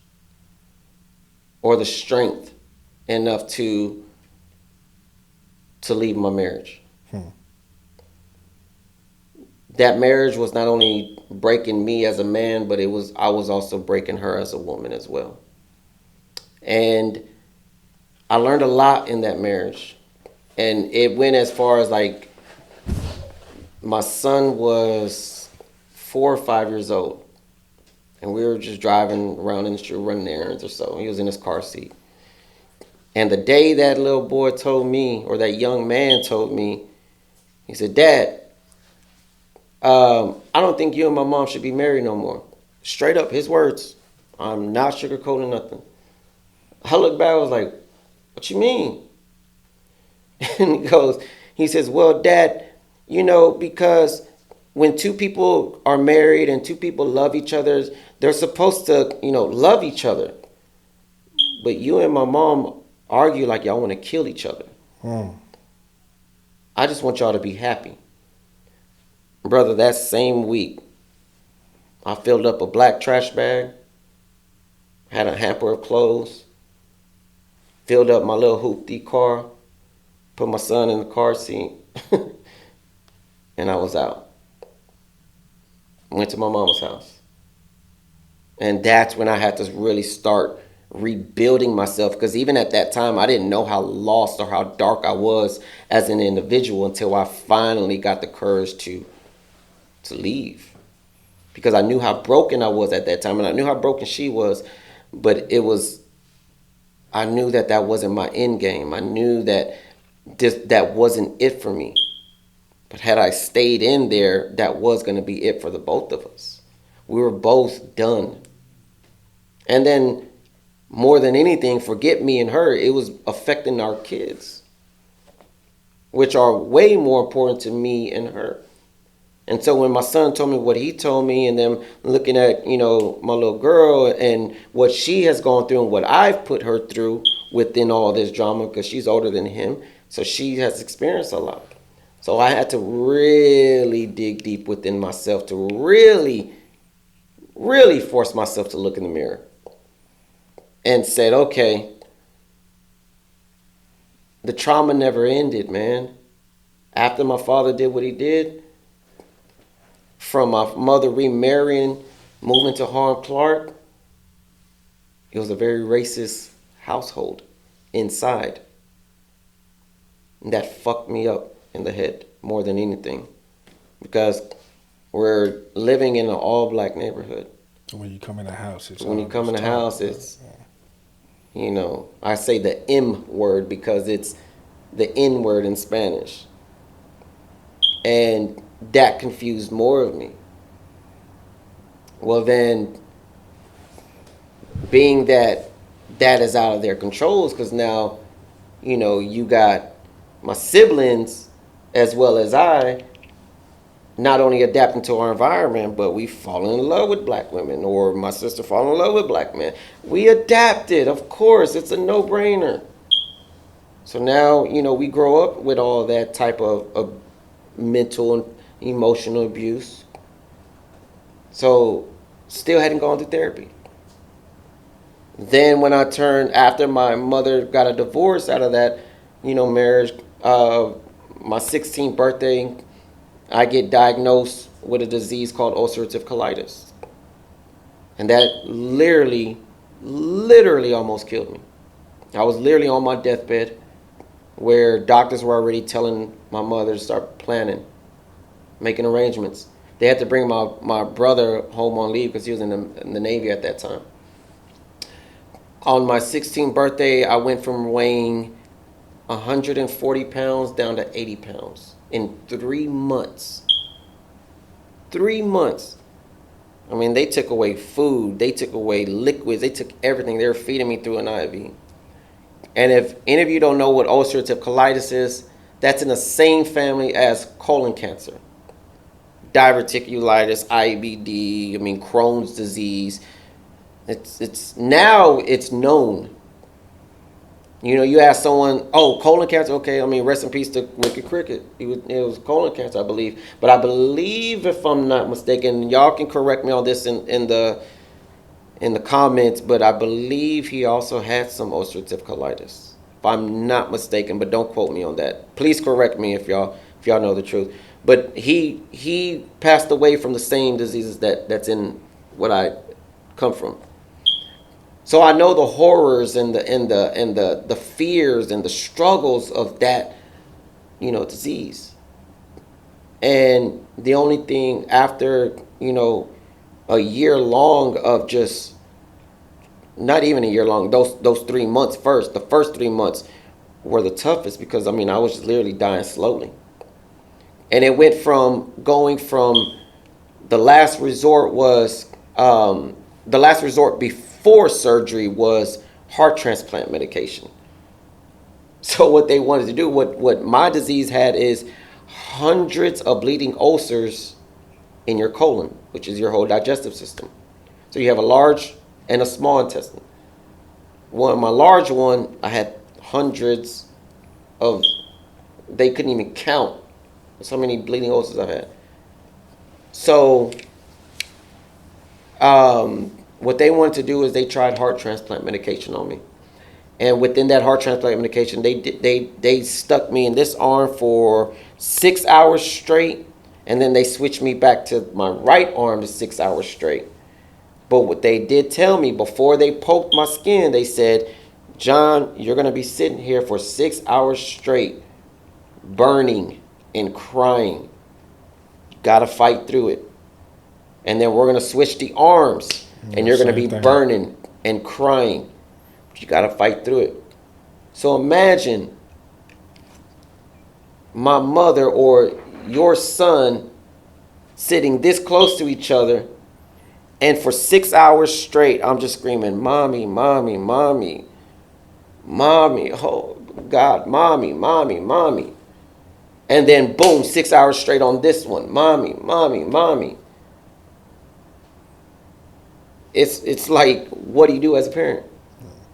or the strength enough to leave my marriage. That marriage was not only breaking me as a man, but I was also breaking her as a woman as well. And I learned a lot in that marriage. And it went as far as like my son was 4 or 5 years old. And we were just driving around in the street running errands or so. He was in his car seat. And the day that little boy told me, or that young man told me, he said, Dad, I don't think you and my mom should be married no more. Straight up, his words. I'm not sugarcoating nothing. I looked back, I was like, what you mean? And he says, well, Dad, because when two people are married and two people love each other, they're supposed to, love each other. But you and my mom argue like y'all want to kill each other. I just want y'all to be happy. Brother, that same week, I filled up a black trash bag, had a hamper of clothes, filled up my little hoopty car, put my son in the car seat, and I was out. Went to my mama's house. And that's when I had to really start rebuilding myself, because even at that time I didn't know how lost or how dark I was as an individual until I finally got the courage to leave, because I knew how broken I was at that time, and I knew how broken she was, but I knew that wasn't my end game. I knew that that wasn't it for me. But had I stayed in there, that was going to be it for the both of us. We were both done. And then more than anything, forget me and her, it was affecting our kids, which are way more important to me and her. And so when my son told me what he told me, and then looking at, my little girl and what she has gone through and what I've put her through within all this drama, because she's older than him, so she has experienced a lot. So I had to really dig deep within myself to really, really force myself to look in the mirror and said, okay, the trauma never ended, man. After my father did what he did, from my mother remarrying, moving to Harlem Clark, it was a very racist household inside. And that fucked me up in the head more than anything, because we're living in an all-black neighborhood. So when you come in the house, it's I say the M word because it's the N word in Spanish. And that confused more of me. Well, then, being that is out of their controls, because now, you got my siblings as well as I not only adapting to our environment, but we fall in love with black women, or my sister fall in love with black men. We adapted, of course, it's a no-brainer. So now, we grow up with all that type of mental and emotional abuse. So Still hadn't gone through therapy. Then when I turned, after my mother got a divorce out of that, marriage, my 16th birthday, I get diagnosed with a disease called ulcerative colitis. And that literally almost killed me. I was literally on my deathbed where doctors were already telling my mother to start planning, making arrangements. They had to bring my brother home on leave because he was in the Navy at that time. On my 16th birthday, I went from weighing 140 pounds down to 80 pounds in 3 months. 3 months. I mean, they took away food. They took away liquids. They took everything. They were feeding me through an IV. And if any of you don't know what ulcerative colitis is, that's in the same family as colon cancer. Diverticulitis, IBD, Crohn's disease. It's now known. You ask someone, oh, colon cancer, okay, rest in peace to Wicked Cricket. It was colon cancer, I believe. But I believe, if I'm not mistaken, y'all can correct me on this in the comments, but I believe he also had some ulcerative colitis, if I'm not mistaken, but don't quote me on that. Please correct me if y'all know the truth. But he passed away from the same diseases that's in what I come from. So I know the horrors and the fears and the struggles of that, disease. And the only thing after, a year long of just, not even a year long, those 3 months first, the first 3 months were the toughest because, I was just literally dying slowly. And it went from going from the last resort before surgery was heart transplant medication. So what they wanted to do, what my disease had, is hundreds of bleeding ulcers in your colon, which is your whole digestive system. So you have a large and a small intestine. My large one, I had hundreds of, they couldn't even count so many bleeding ulcers I've had. So what they wanted to do is they tried heart transplant medication on me. And within that heart transplant medication, they stuck me in this arm for 6 hours straight, and then they switched me back to my right arm to 6 hours straight. But what they did tell me before they poked my skin, they said, John, you're going to be sitting here for 6 hours straight, burning and crying. You got to fight through it. And then we're going to switch the arms, and you're going to be burning and crying. But you got to fight through it. So imagine my mother or your son sitting this close to each other, and for 6 hours straight, I'm just screaming, Mommy, Mommy, Mommy, Mommy, oh God, Mommy, Mommy, Mommy. And then boom, 6 hours straight on this one, Mommy, Mommy, Mommy. It's like, what do you do as a parent?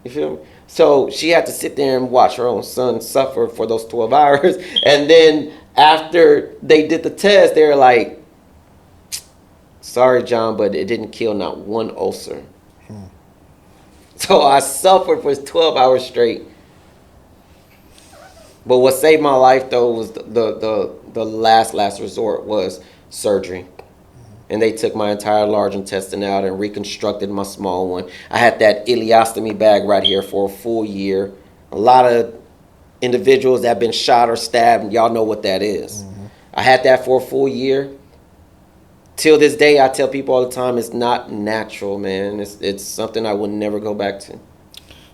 You feel me? So she had to sit there and watch her own son suffer for those 12 hours. And then after they did the test, they were like, sorry, John, but it didn't kill not one ulcer. So I suffered for 12 hours straight. But what saved my life, though, was the last resort was surgery. And they took my entire large intestine out and reconstructed my small one. I had that ileostomy bag right here for a full year. A lot of individuals that have been shot or stabbed, y'all know what that is. Mm-hmm. I had that for a full year. Till this day, I tell people all the time, it's not natural, man. It's something I would never go back to.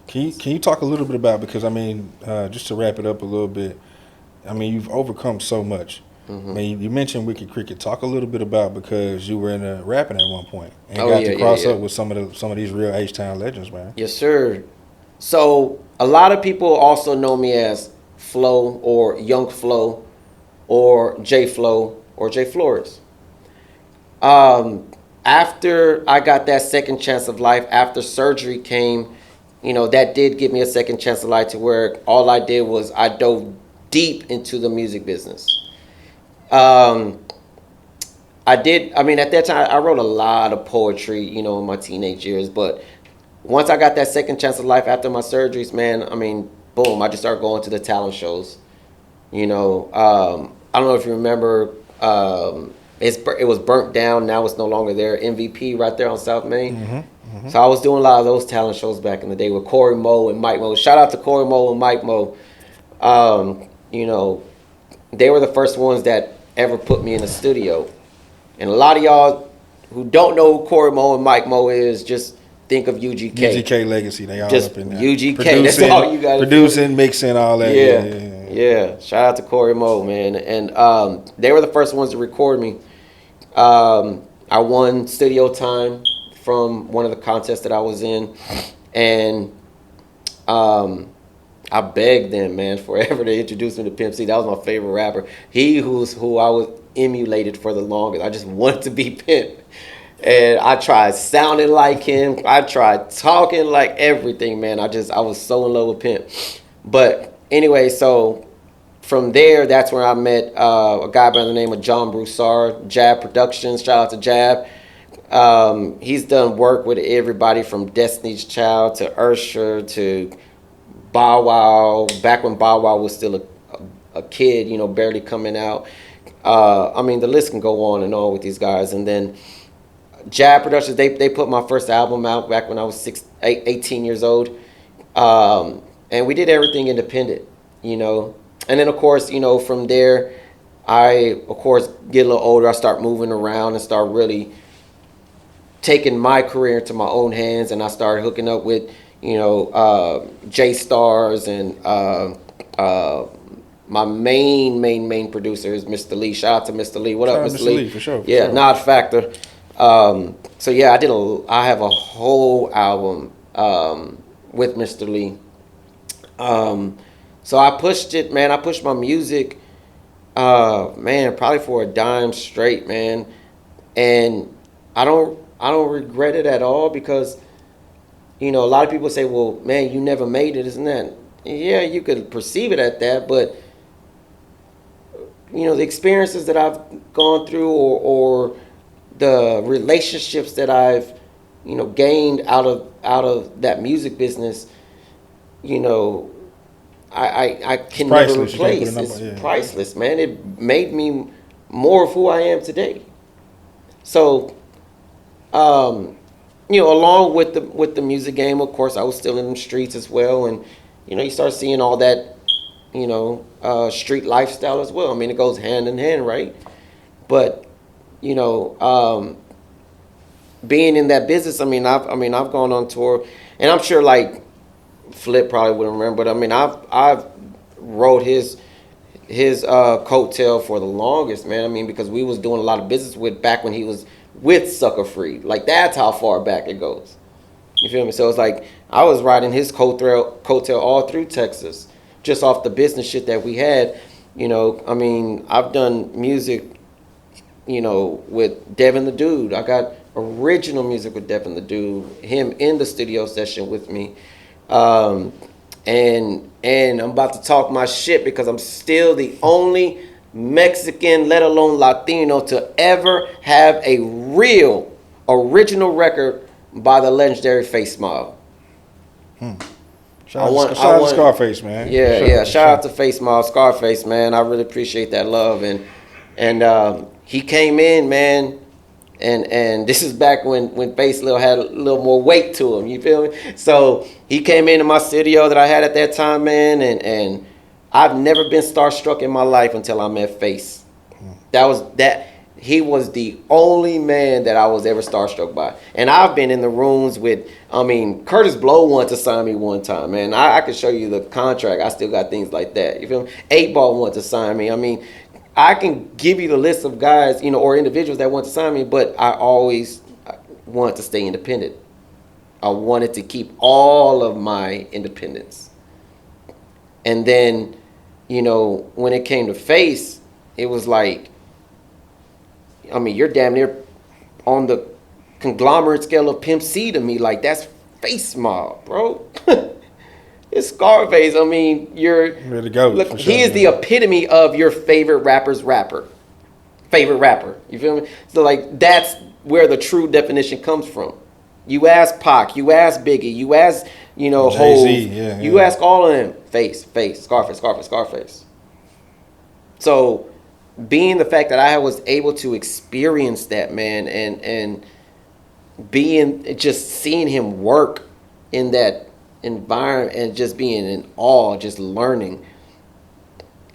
Can you talk a little bit about, because, just to wrap it up a little bit, you've overcome so much. Mm-hmm. You mentioned Wicked Cricket. Talk a little bit about, because you were in rapping at one point and got to cross up with some of these real H-Town legends, man. Yes, sir. So a lot of people also know me as Flo or Young Flo or J Flo or J Flores. After I got that second chance of life, after surgery came, that did give me a second chance of life, to where all I did was I dove deep into the music business. I did. I mean, at that time, I wrote a lot of poetry, you know, in my teenage years. But once I got that second chance of life after my surgeries, man, I mean, boom, I just started going to the talent shows. You know, I don't know if you remember. It was burnt down. Now it's no longer there. MVP right there on South Main. So I was doing a lot of those talent shows back in the day with Corey Moe and Mike Moe. Shout out to Corey Moe and Mike Moe. You know, they were the first ones that ever put me in the studio. And a lot of y'all who don't know who Corey Moe and Mike Moe is, just think of UGK. UGK Legacy, they all Just up in there. UGK, that's all you got to do. Producing, mixing, all that. Yeah. Shout out to Corey Moe, man. And they were the first ones to record me. I won studio time from one of the contests that I was in. And I begged them, man, forever to introduce me to Pimp C. That was my favorite rapper. Who I was emulated for the longest. I just wanted to be Pimp. And I tried sounding like him. I tried talking like everything, man. I was so in love with Pimp. But anyway, so from there, that's where I met a guy by the name of John Broussard, Jab Productions. Shout out to Jab. He's done work with everybody from Destiny's Child to Usher to Bow Wow. Back when Bow Wow was still a kid, you know, barely coming out. I mean, the list can go on and on with these guys. And then Jab Productions, they put my first album out back when I was 18 years old. And we did everything independent, you know. And then, of course, you know, from there, I, of course, get a little older. I start moving around and start really taking my career into my own hands. And I started hooking up with, you know, J-Stars and my main producer is Mr. Lee. Shout out to Mr. Lee. What up, Mr. Lee? For sure. Yeah, Nod Factor. So yeah, I have a whole album with Mr. Lee. So I pushed it, man. I pushed my music, man, probably for a dime straight, man. And I don't regret it at all because, you know, a lot of people say, well, man, you never made it, isn't that? Yeah, you could perceive it at that, but you know, the experiences that I've gone through or the relationships that I've, you know, gained out of that music business, you know, I can never replace. It's priceless, man. It made me more of who I am today. So, you know, along with the music game, of course, I was still in the streets as well, and you know, you start seeing all that, you know, street lifestyle as well. I mean, it goes hand in hand, right? But you know, being in that business, I've gone on tour, and I'm sure like Flip probably wouldn't remember, but I mean, I've rode his coattail for the longest, man. I mean, because we was doing a lot of business with back when he was with Sucker Free. Like that's how far back it goes. You feel me? So it's like I was riding his coattail all through Texas, just off the business shit that we had. You know, I mean, I've done music, you know, with Devin the Dude. I got original music with Devin the Dude, him in the studio session with me. And I'm about to talk my shit because I'm still the only Mexican, let alone Latino, to ever have a real original record by the legendary Face Mob. Shout out to Scarface, man. Yeah. Shout out to Face Mob, Scarface, man. I really appreciate that love. And he came in, man. And this is back when Face Lil had a little more weight to him, you feel me? So he came into my studio that I had at that time, man, and I've never been starstruck in my life until I met Face. He was the only man that I was ever starstruck by. And I've been in the rooms with, Curtis Blow wanted to sign me one time, man. I could show you the contract. I still got things like that, you feel me? 8 Ball wanted to sign me. I can give you the list of guys, you know, or individuals that want to sign me, but I always wanted to stay independent. I wanted to keep all of my independence. And then, you know, when it came to Face, it was like, you're damn near on the conglomerate scale of Pimp C to me. Like, that's Face Mob, bro. It's Scarface. You're ready to go. Look, he is the epitome of your favorite rapper's rapper. favorite rapper. You feel me? So like that's where the true definition comes from. You ask Pac, you ask Biggie, you ask, Hov, Jay-Z, you ask all of them, face, Scarface. So being the fact that I was able to experience that, man, and being just seeing him work in that environment and just being in awe, just learning.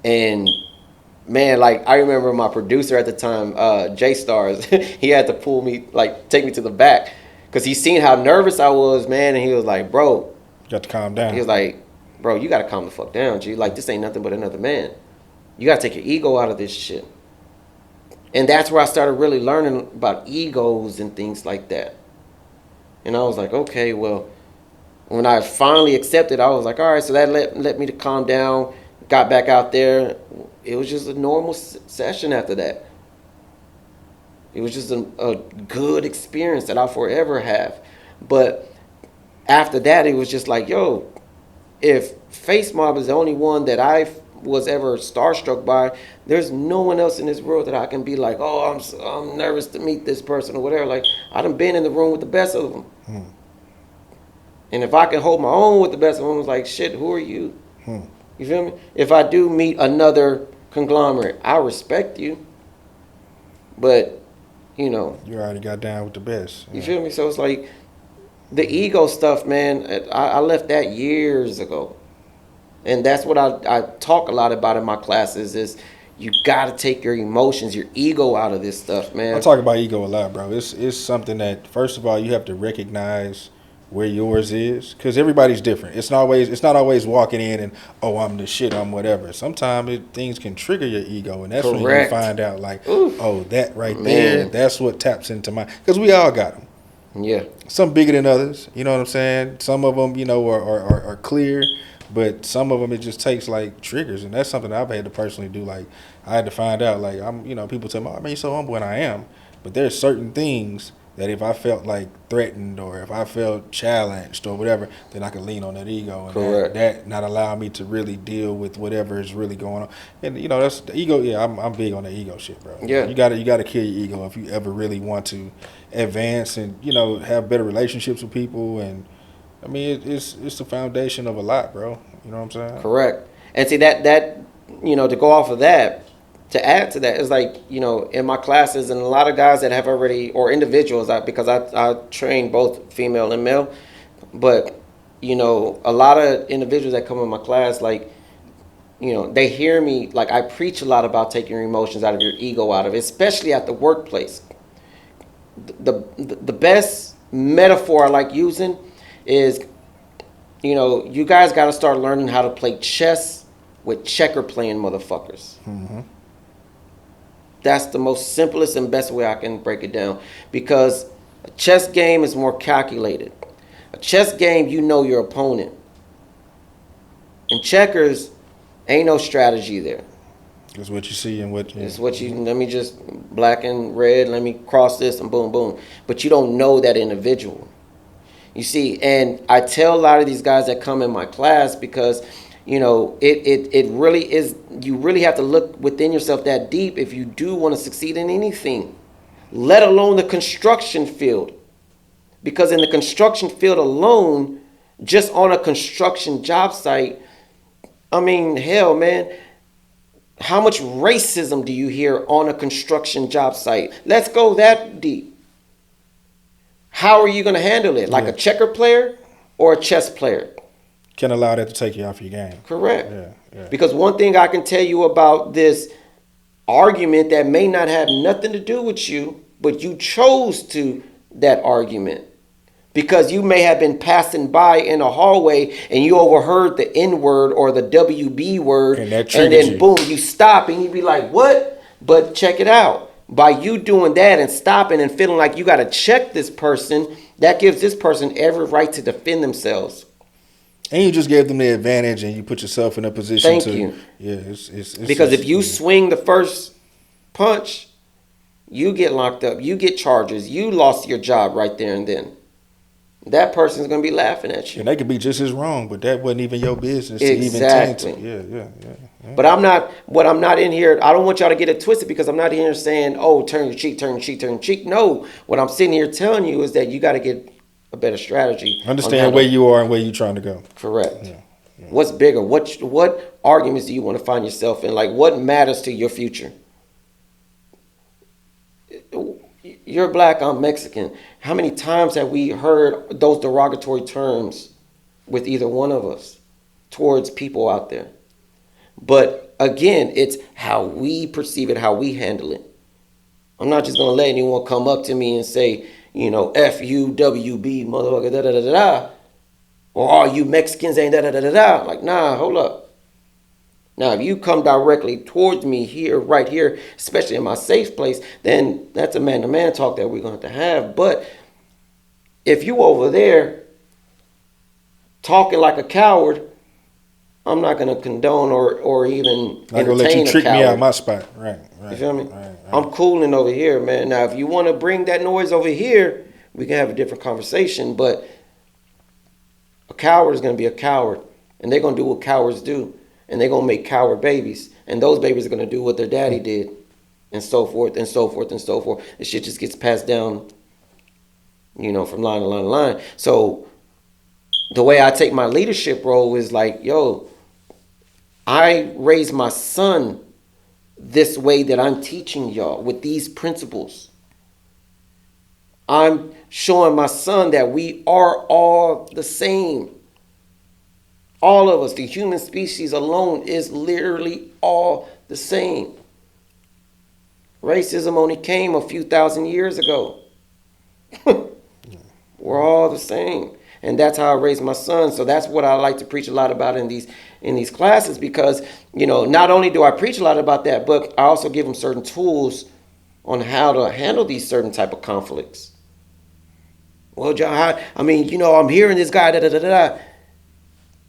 And man, like I remember my producer at the time, J Stars, he had to pull me, like take me to the back because he seen how nervous I was, man, and he was like, bro, You got to calm down. he was like, bro, you gotta calm the fuck down, G. Like this ain't nothing but another man. You gotta take your ego out of this shit. And that's where I started really learning about egos and things like that. And I was like, okay, well, when I finally accepted, I was like, all right, so that let me to calm down, got back out there. It was just a normal session after that. It was just a good experience that I'll forever have. But after that, it was just like, yo, if Face Mob is the only one that I was ever starstruck by, there's no one else in this world that I can be like, oh, I'm nervous to meet this person or whatever. Like, I done been in the room with the best of them. And if I can hold my own with the best of them, it's like, shit, who are you? You feel me? If I do meet another conglomerate, I respect you. But, You already got down with the best. you feel me? So it's like, the ego stuff, man, I left that years ago. And that's what I talk a lot about in my classes is you got to take your emotions, your ego out of this stuff, man. I talk about ego a lot, bro. It's something that, first of all, you have to recognize where yours is, because everybody's different. It's not always walking in and, oh, I'm the shit, I'm whatever. Sometimes things can trigger your ego, and that's when you find out, like, oh, that right there, that's what taps into my, because we all got them. Yeah. Some bigger than others, you know what I'm saying? Some of them, are clear, but some of them it just takes like triggers, and that's something I've had to personally do. Like, I had to find out, like, people tell me, oh, man, you're so humble, and I am, but there's certain things that if I felt like threatened or if I felt challenged or whatever, then I could lean on that ego, and that not allow me to really deal with whatever is really going on. And that's the ego. Yeah, I'm big on the ego shit, bro. Yeah, you gotta kill your ego if you ever really want to advance and have better relationships with people. And I mean, it's the foundation of a lot, bro. You know what I'm saying? Correct. And see that to go off of that. To add to that is like, in my classes and a lot of guys that have already, or individuals, because I train both female and male, but, a lot of individuals that come in my class, like, they hear me, like I preach a lot about taking your emotions out of your ego out of it, especially at the workplace. The best metaphor I like using is, you guys got to start learning how to play chess with checker playing motherfuckers. Mm-hmm. That's the most simplest and best way I can break it down, because a chess game is more calculated. A chess game, you know your opponent. In checkers, ain't no strategy there. It's what you see and what. It's what you. Let me just black and red. Let me cross this and boom, boom. But you don't know that individual. You see, and I tell a lot of these guys that come in my class because, it really is. You really have to look within yourself that deep if you do want to succeed in anything, let alone the construction field. Because in the construction field alone, just on a construction job site, I mean, hell, man, how much racism do you hear on a construction job site? Let's go that deep. How are you going to handle it? Like a checker player or a chess player? Can't allow that to take you off your game. Correct. Yeah. Because one thing I can tell you about this argument that may not have nothing to do with you, but you chose to that argument. Because you may have been passing by in a hallway and you overheard the N word or the WB word. And that triggered then you. Boom, you stop and you be like, what? But check it out. By you doing that and stopping and feeling like you got to check this person, that gives this person every right to defend themselves. And you just gave them the advantage, and you put yourself in a position Thank you. Yeah, it's because if you swing the first punch, you get locked up. You get charges. You lost your job right there and then. that person's gonna be laughing at you. And they could be just as wrong, but that wasn't even your business to even taint Exactly. it. Yeah. But I'm not in here. I don't want y'all to get it twisted because I'm not in here saying, "Oh, turn your cheek, turn your cheek, turn your cheek." No, what I'm sitting here telling you is that you got to get a better strategy. Understand where you are and where you're trying to go. Correct. What's bigger? What arguments do you want to find yourself in? Like, what matters to your future? You're black, I'm Mexican. How many times have we heard those derogatory terms with either one of us towards people out there? But again, it's how we perceive it, how we handle it. I'm not just going to let anyone come up to me and say, FUWB, motherfucker, da da da da da. Or all you Mexicans ain't da da da da da. Like, nah, hold up. Now, if you come directly towards me here, right here, especially in my safe place, then that's a man-to-man talk that we're going to have. But if you over there talking like a coward, I'm not going to condone or even Not gonna let you trick me out of my spot. Right. You feel me? Right. I'm cooling over here, man. Now, if you want to bring that noise over here, we can have a different conversation. But a coward is going to be a coward. And they're going to do what cowards do. And they're going to make coward babies. And those babies are going to do what their daddy did. And so forth, and so forth, and so forth. The shit just gets passed down, from line to line to line. So the way I take my leadership role is like, I raise my son this way that I'm teaching y'all with these principles. I'm showing my son that we are all the same. All of us, the human species alone is literally all the same. Racism only came a few thousand years ago. We're all the same. And that's how I raised my son. So that's what I like to preach a lot about in these classes because, not only do I preach a lot about that, but I also give them certain tools on how to handle these certain type of conflicts. Well, John, I'm hearing this guy, da-da-da-da-da.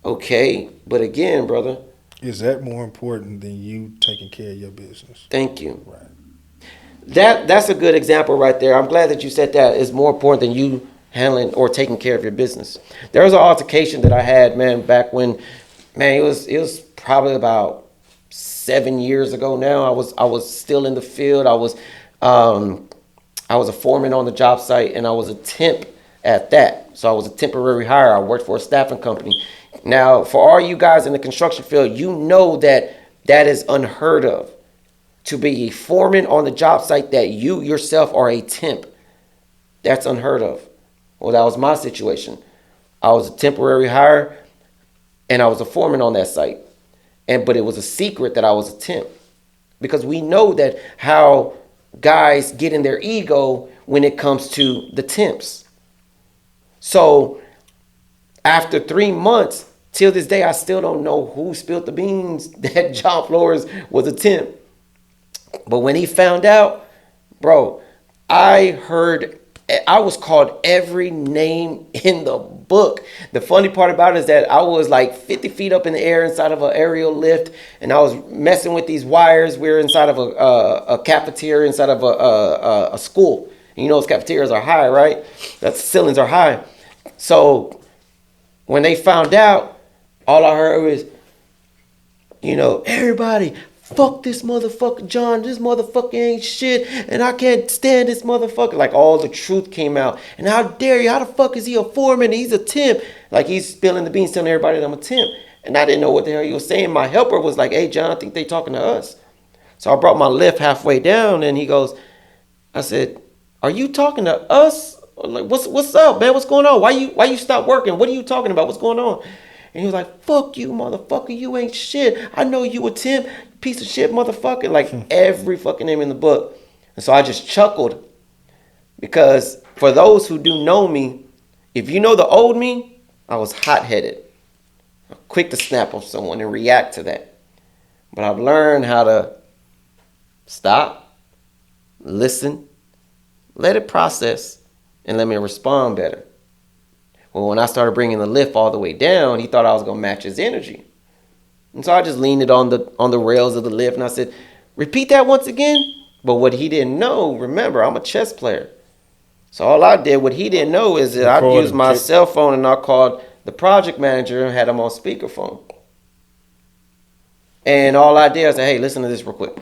Okay, but again, brother. Is that more important than you taking care of your business? Thank you. Right. That's a good example right there. I'm glad that you said that is more important than you handling or taking care of your business. There was an altercation that I had, man, back when, it was probably about 7 years ago now. I was still in the field. I was a foreman on the job site, and I was a temp at that. So I was a temporary hire. I worked for a staffing company. Now, for all you guys in the construction field, you know that is unheard of. To be a foreman on the job site that you yourself are a temp, that's unheard of. Well, that was my situation. I was a temporary hire, and I was a foreman on that site. But it was a secret that I was a temp. Because we know that how guys get in their ego when it comes to the temps. So after 3 months, till this day, I still don't know who spilled the beans that John Flores was a temp. But when he found out, bro, I was called every name in the book. The funny part about it is that I was like 50 feet up in the air inside of an aerial lift, and I was messing with these wires. We were inside of a cafeteria, inside of a school. And those cafeterias are high, right? The ceilings are high. So when they found out, all I heard was, everybody, fuck this motherfucker, John. This motherfucker ain't shit. And I can't stand this motherfucker. Like, all the truth came out. And how dare you? How the fuck is he a foreman? He's a temp. Like, he's spilling the beans, telling everybody that I'm a temp. And I didn't know what the hell he was saying. My helper was like, hey, John, I think they talking to us. So I brought my lift halfway down. And I said, are you talking to us? Like, what's up, man? What's going on? Why you stop working? What are you talking about? What's going on? And he was like, fuck you, motherfucker. You ain't shit. I know you a temp. Piece of shit, motherfucker. Like, every fucking name in the book. And so I just chuckled. Because for those who do know me, if you know the old me, I was hot-headed. Quick to snap on someone and react to that. But I've learned how to stop, listen, let it process, and let me respond better. Well, when I started bringing the lift all the way down, he thought I was going to match his energy. And so I just leaned it on the rails of the lift, and I said, repeat that once again. But what he didn't know, remember, I'm a chess player. So all I did, what he didn't know, is that I Record used and my check. cell phone and I called the project manager and had him on speakerphone. And all I did, I said, hey, listen to this real quick.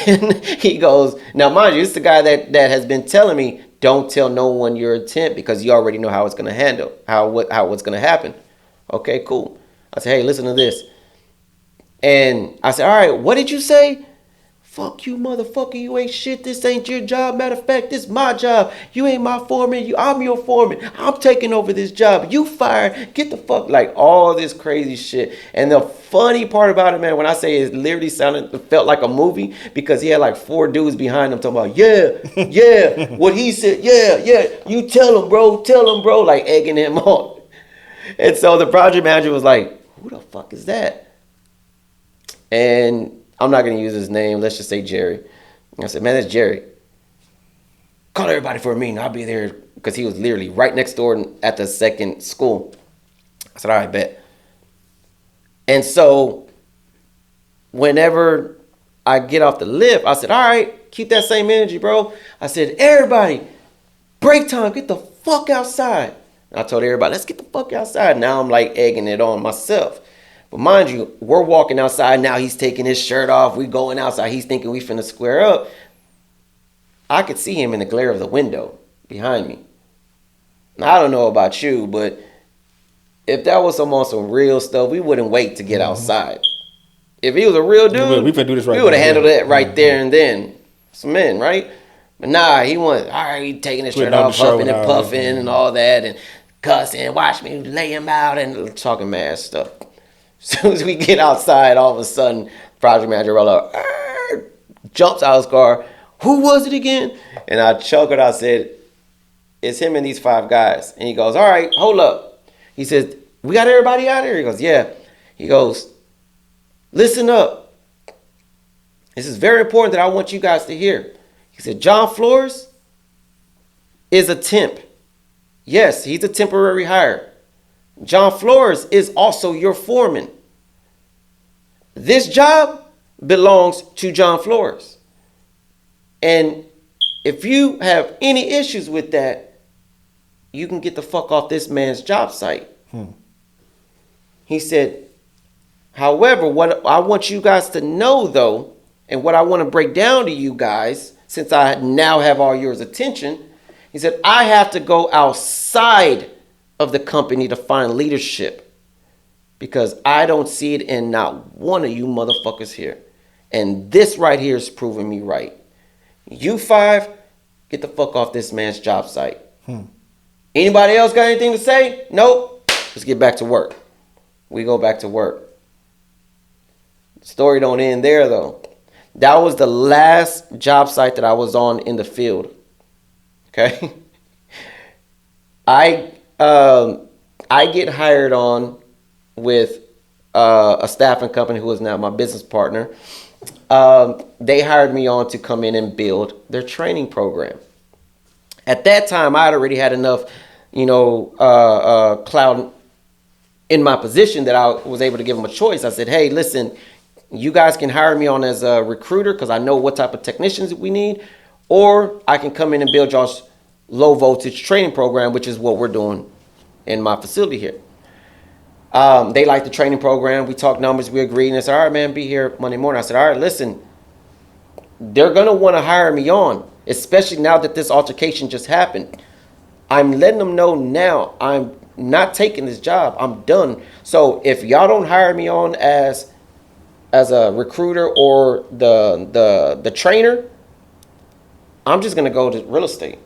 And he goes, now mind you, it's the guy that has been telling me, don't tell no one your intent because you already know how it's gonna handle, how what's gonna happen. Okay, cool. I said, hey, listen to this. And I said, all right, what did you say? Fuck you, motherfucker, you ain't shit. This ain't your job. Matter of fact, this is my job. You ain't my foreman. I'm your foreman. I'm taking over this job. You fired. Get the fuck, like all this crazy shit. And the funny part about it, man, when I say it literally felt like a movie, because he had like 4 dudes behind him talking about, yeah, what he said, yeah, you tell him, bro, like egging him on. And so the project manager was like, who the fuck is that? And I'm not going to use his name. Let's just say Jerry. I said, man, that's Jerry. Call everybody for a meeting. I'll be there, because he was literally right next door at the second school. I said, all right, bet. And so whenever I get off the lift, I said, all right, keep that same energy, bro. I said, everybody, break time, get the fuck outside. And I told everybody, let's get the fuck outside. Now I'm like egging it on myself. But mind you, we're walking outside now. He's taking his shirt off. We going outside. He's thinking we finna square up. I could see him in the glare of the window behind me. Now, I don't know about you, but if that was some real stuff, we wouldn't wait to get outside. If he was a real dude, we finna do this right we would have now. handled it right there and then. Some men, right? But nah, he went, all right, he taking his shirt Putting on off, the show huffing and and all puffing that. and all that, and cussing, watch me lay him out, and talking mad stuff. As soon as we get outside, all of a sudden, project manager roll up, jumps out of his car. Who was it again? And I chuckled. I said, it's him and these 5 guys. And he goes, all right, hold up. He says, we got everybody out here? He goes, yeah. He goes, listen up. This is very important that I want you guys to hear. He said, John Flores is a temp. Yes, he's a temporary hire. John Flores is also your foreman. This job belongs to John Flores. And if you have any issues with that, you can get the fuck off this man's job site. He said, however, what I want you guys to know, though, and what I want to break down to you guys, since I now have all yours attention, he said, I have to go outside of the company to find leadership, because I don't see it in not one of you motherfuckers here. And this right here is proving me right. You 5, get the fuck off this man's job site. Anybody else got anything to say? Nope. Let's get back to work. We go back to work. Story don't end there, though. That was the last job site that I was on in the field. Okay? I get hired on with a staffing company who is now my business partner. They hired me on to come in and build their training program. At that time, I had already had enough, clout in my position that I was able to give them a choice. I said, hey, listen, you guys can hire me on as a recruiter because I know what type of technicians we need, or I can come in and build y'all's low voltage training program, which is what we're doing in my facility here. They liked the training program. We talked numbers. We agreed. And I said, all right, man, be here Monday morning. I said, all right, listen, they're going to want to hire me on, especially now that this altercation just happened. I'm letting them know now I'm not taking this job. I'm done. So if y'all don't hire me on as a recruiter or the trainer, I'm just going to go to real estate.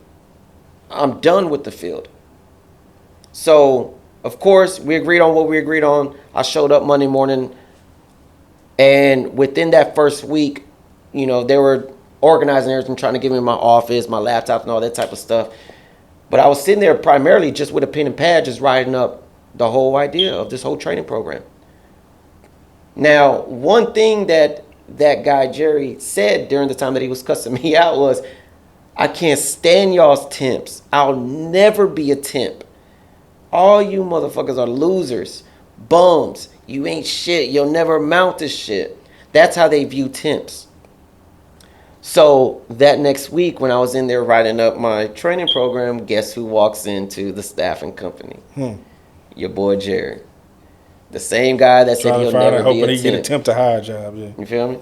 I'm done with the field. So, of course, we agreed on what we agreed on. I showed up Monday morning, and within that first week, they were organizing everything, trying to give me my office, my laptop, and all that type of stuff. But I was sitting there primarily just with a pen and pad, just writing up the whole idea of this whole training program. Now, one thing that guy Jerry said during the time that he was cussing me out was, I can't stand y'all's temps. I'll never be a temp. All you motherfuckers are losers, bums. You ain't shit. You'll never amount to shit. That's how they view temps. So that next week when I was in there writing up my training program, guess who walks into the staffing company? Your boy Jerry. The same guy that said he'll never be hoping a he get a temp. temp to hire job. Yeah. You feel me?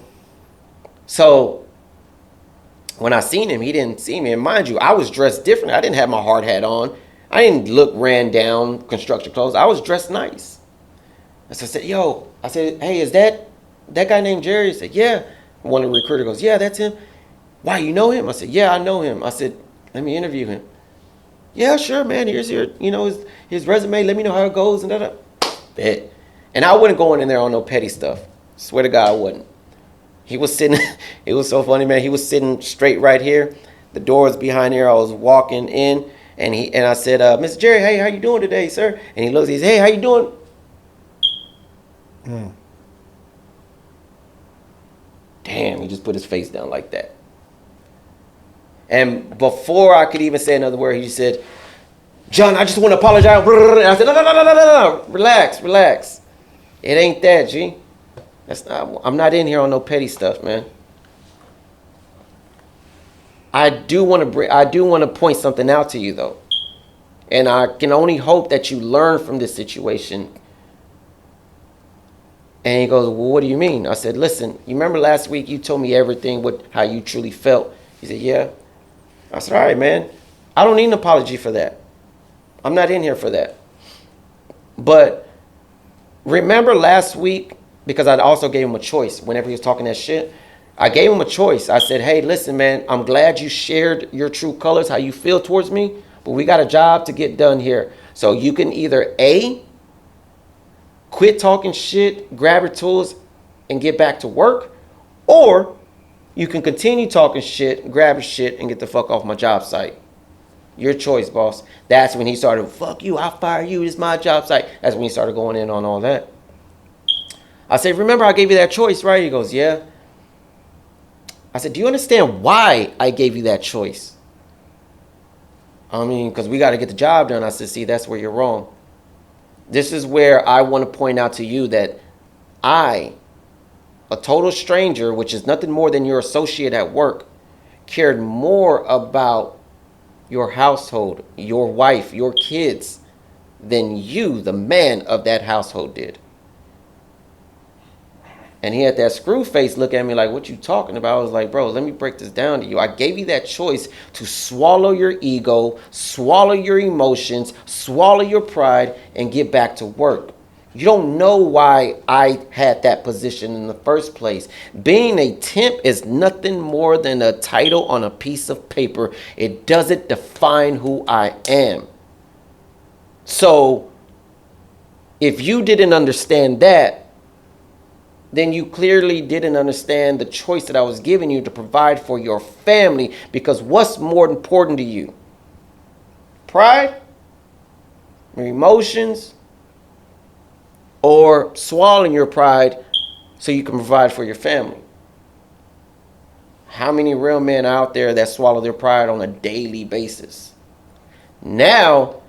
So when I seen him, he didn't see me. And mind you, I was dressed different. I didn't have my hard hat on. I didn't look ran down construction clothes. I was dressed nice. And so I said, yo, hey, is that guy named Jerry? He said, yeah. One of the recruiter goes, yeah, that's him. Why, you know him? I said, yeah, I know him. I said, let me interview him. Yeah, sure, man. Here's his resume. Let me know how it goes and that. Bet. And I wasn't going in there on no petty stuff. Swear to God, I wasn't. He was sitting, it was so funny, man. He was sitting straight right here. The door was behind here. I was walking in and I said, Mr. Jerry, hey, how you doing today, sir? And he looks, he says, hey, how you doing? Damn, he just put his face down like that. And before I could even say another word, he just said, John, I just want to apologize. And I said, no. Relax. It ain't that, G. I'm not in here on no petty stuff, man. I do want to point something out to you, though. And I can only hope that you learn from this situation. And he goes, well, what do you mean? I said, listen, you remember last week you told me everything with how you truly felt? He said, yeah. I said, all right, man. I don't need an apology for that. I'm not in here for that. But remember last week, because I also gave him a choice whenever he was talking that shit, I gave him a choice. I said, hey, listen, man, I'm glad you shared your true colors, how you feel towards me, but we got a job to get done here. So you can either A, quit talking shit, grab your tools, and get back to work, or you can continue talking shit, grab your shit, and get the fuck off my job site. Your choice, boss. That's when he started, fuck you, I'll fire you, this is my job site. That's when he started going in on all that. I said, remember I gave you that choice, right? He goes, yeah. I said, do you understand why I gave you that choice? I mean, because we got to get the job done. I said, see, that's where you're wrong. This is where I want to point out to you that I, a total stranger, which is nothing more than your associate at work, cared more about your household, your wife, your kids, than you, the man of that household, did. And he had that screw face look at me like, what you talking about? I was like, bro, let me break this down to you. I gave you that choice to swallow your ego, swallow your emotions, swallow your pride, and get back to work. You don't know why I had that position in the first place. Being a temp is nothing more than a title on a piece of paper. It doesn't define who I am. So if you didn't understand that, then you clearly didn't understand the choice that I was giving you to provide for your family. Because what's more important to you? Pride? Your emotions? Or swallowing your pride so you can provide for your family? How many real men out there that swallow their pride on a daily basis? Now,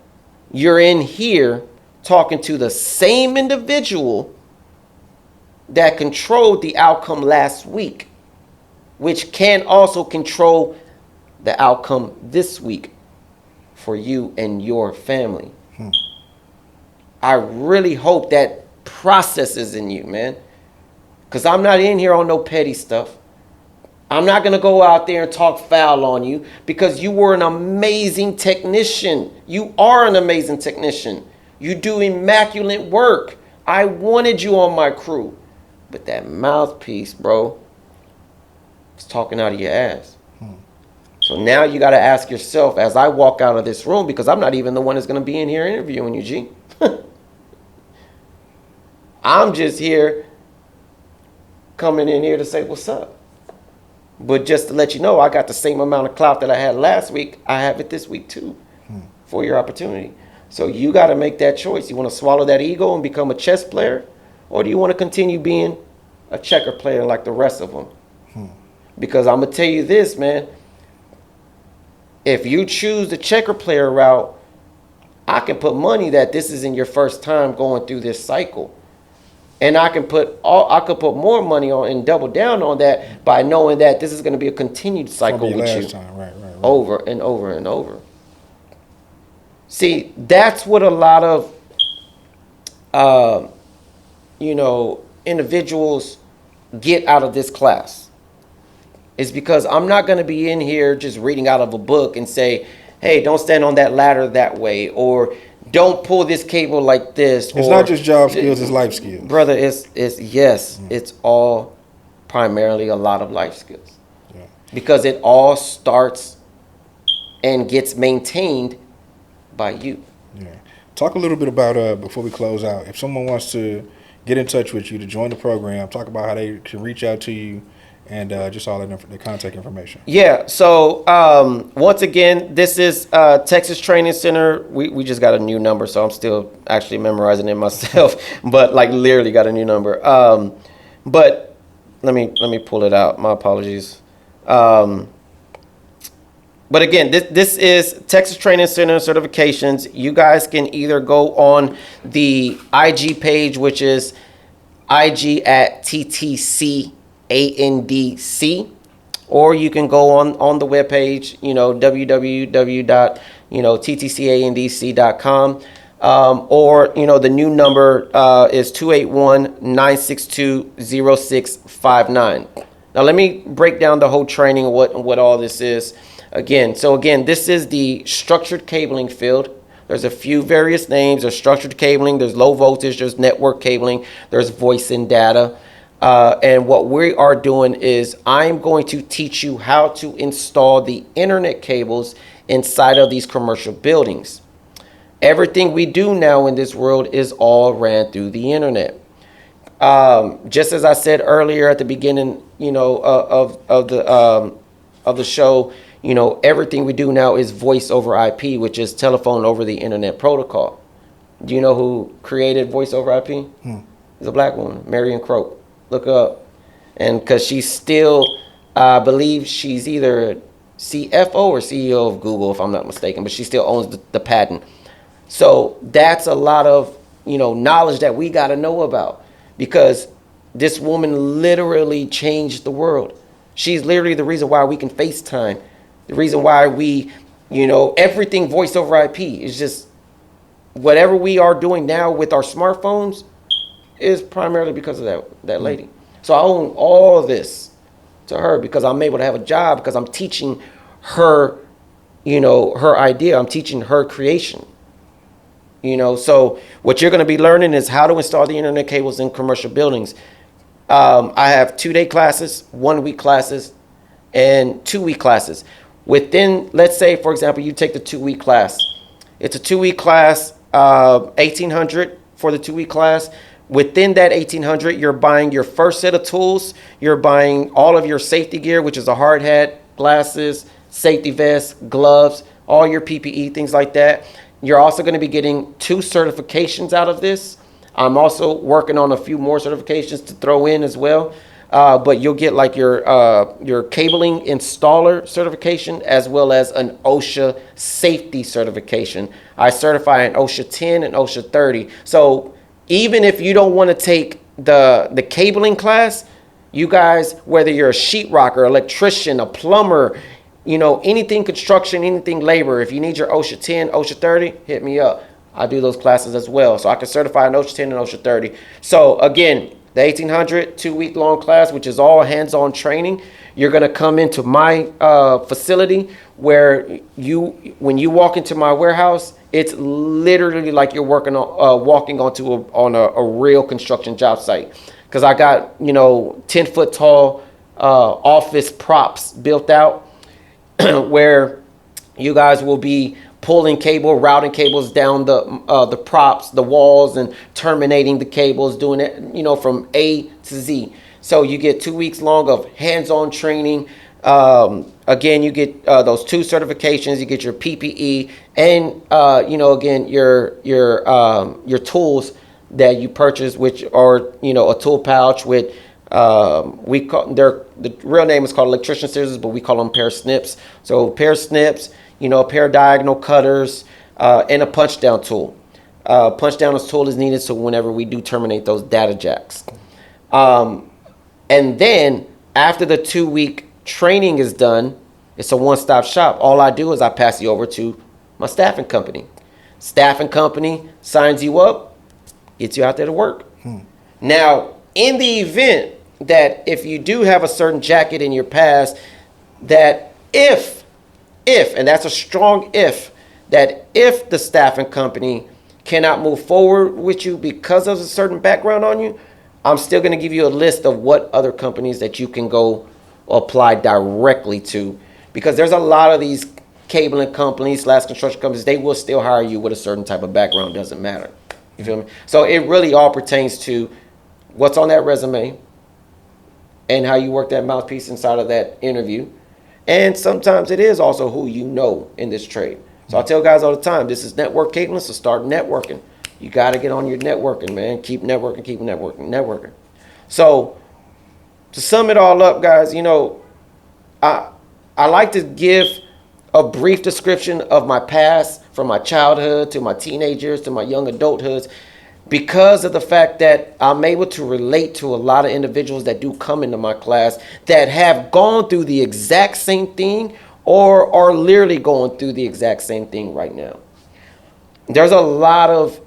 you're in here talking to the same individual that controlled the outcome last week, which can also control the outcome this week for you and your family. I really hope that processes in you, man. Because I'm not in here on no petty stuff. I'm not going to go out there and talk foul on you because you were an amazing technician. You are an amazing technician. You do immaculate work. I wanted you on my crew. But that mouthpiece, bro, is talking out of your ass. So now you got to ask yourself as I walk out of this room, because I'm not even the one that's going to be in here interviewing you, G. I'm just here coming in here to say what's up. But just to let you know, I got the same amount of clout that I had last week. I have it this week too for your opportunity. So you got to make that choice. You want to swallow that ego and become a chess player? Or do you want to continue being a checker player like the rest of them? Because I'm going to tell you this, man. If you choose the checker player route, I can put money that this isn't your first time going through this cycle. And I could put more money on and double down on that by knowing that this is going to be a continued cycle with you, right. over and over and over. See, that's what a lot of individuals get out of this class. Is because I'm not going to be in here just reading out of a book and say, hey, don't stand on that ladder that way, or don't pull this cable like this. It's not just job skills, it's life skills. Brother, it's all primarily a lot of life skills. Yeah. Because it all starts and gets maintained by you. Yeah. Talk a little bit about, before we close out, if someone wants to get in touch with you to join the program, talk about how they can reach out to you and just all the contact information. Yeah, so once again, this is Texas Training Center. We just got a new number, so I'm still actually memorizing it myself, but like literally got a new number. But let me pull it out. My apologies. But again, this is Texas Training Center certifications. You guys can either go on the IG page, which is IG at TTC ANDC, or you can go on the webpage, www.ttcandc.com, or the new number is 281-962-0659. Now let me break down the whole training and what all this is. Again, this is the structured cabling field. There's a few various names. There's structured cabling, there's low voltage, there's network cabling, there's voice and data. And what we are doing is I'm going to teach you how to install the internet cables inside of these commercial buildings. Everything we do now in this world is all ran through the internet. Just as I said earlier at the beginning, of the show, everything we do now is voice over IP, which is telephone over the internet protocol. Do you know who created voice over IP? It's a black woman, Marion Croak. Look up. And because she's still, I believe she's either CFO or CEO of Google, if I'm not mistaken, but she still owns the patent. So that's a lot of, knowledge that we got to know about, because this woman literally changed the world. She's literally the reason why we can FaceTime, the reason why we, everything voice over IP is just whatever we are doing now with our smartphones is primarily because of that lady. So I owe all of this to her because I'm able to have a job, because I'm teaching her, her idea. I'm teaching her creation. So what you're going to be learning is how to install the internet cables in commercial buildings. I have 2-day classes, 1-week classes, and 2-week classes. Within, let's say, for example, you take the 2-week class. It's a 2-week class, $1,800 for the 2-week class. Within that $1,800, you're buying your first set of tools. You're buying all of your safety gear, which is a hard hat, glasses, safety vest, gloves, all your PPE, things like that. You're also going to be getting 2 certifications out of this. I'm also working on a few more certifications to throw in as well. But you'll get like your cabling installer certification, as well as an OSHA safety certification. I certify an OSHA 10 and OSHA 30. So even if you don't want to take the cabling class, you guys, whether you're a sheetrocker, electrician, a plumber, anything construction, anything labor, if you need your OSHA 10, OSHA 30, hit me up. I do those classes as well. So I can certify an OSHA 10 and OSHA 30. So again, the 1,800 2-week long class, which is all hands-on training. You're going to come into my facility where when you walk into my warehouse, it's literally like you're walking onto a real construction job site. Because I got 10-foot tall office props built out where you guys will be pulling routing cables down the props, the walls, and terminating the cables, doing it, from A to Z. So you get 2 weeks long of hands-on training. Again, you get those 2 certifications. You get your PPE, and again your tools that you purchase, which are a tool pouch with the real name is called electrician scissors, but we call them pair snips. So pair snips, a pair of diagonal cutters, and a punch down tool. Punch down as tool as needed, so whenever we do terminate those data jacks. And then after the 2-week training is done, it's a one-stop shop. All I do is I pass you over to my staffing company. Staffing company signs you up, gets you out there to work. Now, in the event that if you do have a certain jacket in your past, that if, and that's a strong if, that if the staffing company cannot move forward with you because of a certain background on you, I'm still going to give you a list of what other companies that you can go apply directly to, because there's a lot of these cabling companies / construction companies, they will still hire you with a certain type of background, doesn't matter. You feel me? So it really all pertains to what's on that resume and how you work that mouthpiece inside of that interview. And sometimes it is also who you know in this trade. So I tell guys all the time, this is network cabling, so start networking. You got to get on your networking, man. Keep networking. So to sum it all up, guys, I like to give a brief description of my past, from my childhood to my teenage years to my young adulthoods, because of the fact that I'm able to relate to a lot of individuals that do come into my class that have gone through the exact same thing or are literally going through the exact same thing right now. There's a lot of,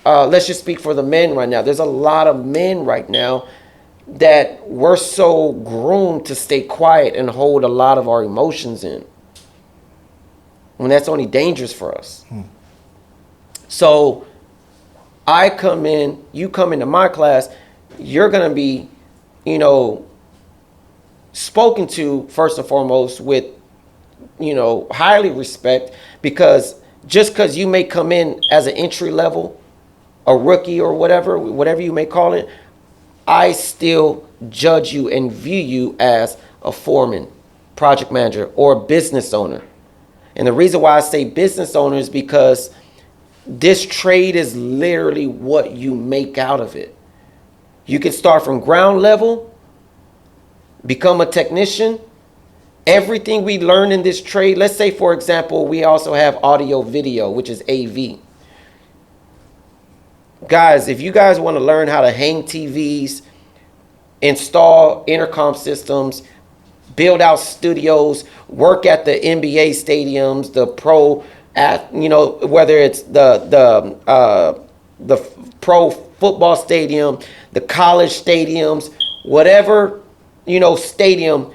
let's just speak for the men right now. There's a lot of men right now that we're so groomed to stay quiet and hold a lot of our emotions in, when that's only dangerous for us. So I come in, you come into my class, you're going to be, spoken to first and foremost with, highly respect, because just because you may come in as an entry level, a rookie or whatever you may call it, I still judge you and view you as a foreman, project manager, or business owner. And the reason why I say business owner is because this trade is literally what you make out of it. You can start from ground level, become a technician. Everything we learn in this trade, let's say, for example, we also have audio video, which is AV. Guys, if you guys want to learn how to hang TVs, install intercom systems, build out studios, work at the NBA stadiums, the pro, whether it's the pro football stadium, the college stadiums, whatever, stadium,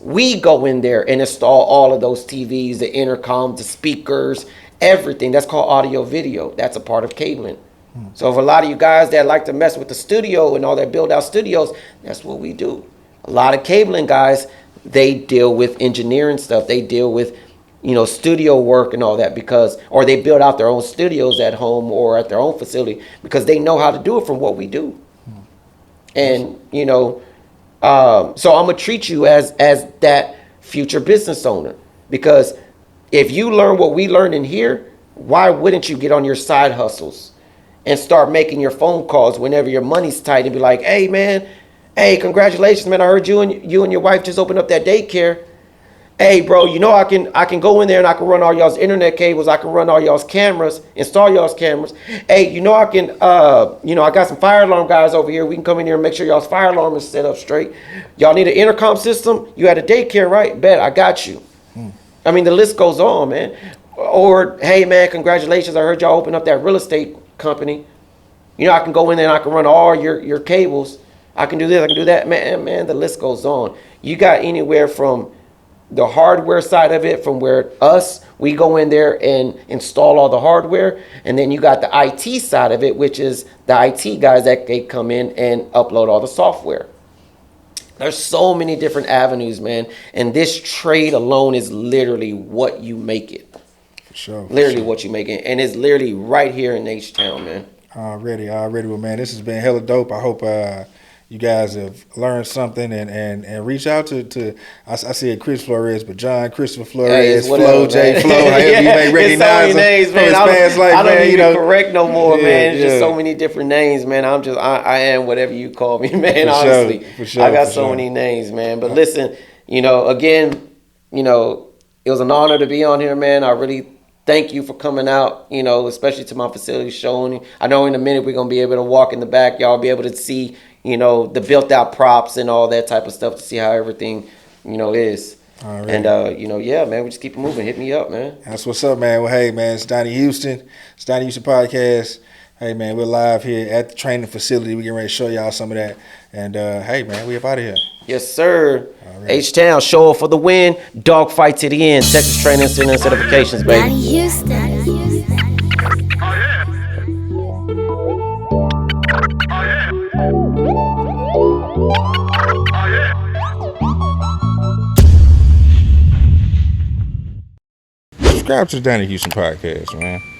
we go in there and install all of those TVs, the intercom, the speakers, everything. That's called audio video. That's a part of cabling. So if a lot of you guys that like to mess with the studio and all that, build out studios, that's what we do. A lot of cabling guys, they deal with engineering stuff. They deal with, studio work and all that, or they build out their own studios at home or at their own facility because they know how to do it from what we do. And, so I'm going to treat you as that future business owner, because if you learn what we learned in here, why wouldn't you get on your side hustles and start making your phone calls whenever your money's tight and be like, hey, man, hey, congratulations, man. I heard you and your wife just opened up that daycare. Hey, bro, I can go in there and I can run all y'all's internet cables. I can run all y'all's cameras, install y'all's cameras. Hey, I can, I got some fire alarm guys over here. We can come in here and make sure y'all's fire alarm is set up straight. Y'all need an intercom system? You had a daycare, right? Bet, I got you. I mean, the list goes on, man. Or, hey, man, congratulations. I heard y'all open up that real estate company. I can go in there and I can run all your cables. I can do this, I can do that. Man, the list goes on. You got anywhere from the hardware side of it, from where we go in there and install all the hardware. And then you got the IT side of it, which is the IT guys that they come in and upload all the software. There's so many different avenues, man. And this trade alone is literally what you make it. For sure. Literally what you make it. And it's literally right here in H-Town, man. Already. Well, man, this has been hella dope. I hope you guys have learned something and reach out to I said Chris Flores, but John Christopher Flores, Flo, J Flo, however you may recognize him. Names, man. I don't even correct no more, man. It's just so many different names, man. I am whatever you call me, man. For honestly, sure. For sure. I got so many names, man. But listen, again, it was an honor to be on here, man. I really thank you for coming out, you know, especially to my facility, showing. I know in a minute we're going to be able to walk in the back. Y'all be able to see, you know, the built out props and all that type of stuff to see how everything, you know, is. Alright. And, you know, yeah, man, we just keep it moving. Hit me up, man. That's what's up, man. Well, hey, man, it's Donnie Houston. It's Donnie Houston Podcast. Hey, man, we're live here at the training facility. We getting ready to show y'all some of that. And, hey, man, we up out of here. Yes, sir. Alright. H-Town, show up for the win. Dog fight to the end. Texas Training Center and Certifications, baby. Donnie Houston. Subscribe to the Donnie Houston Podcast, man.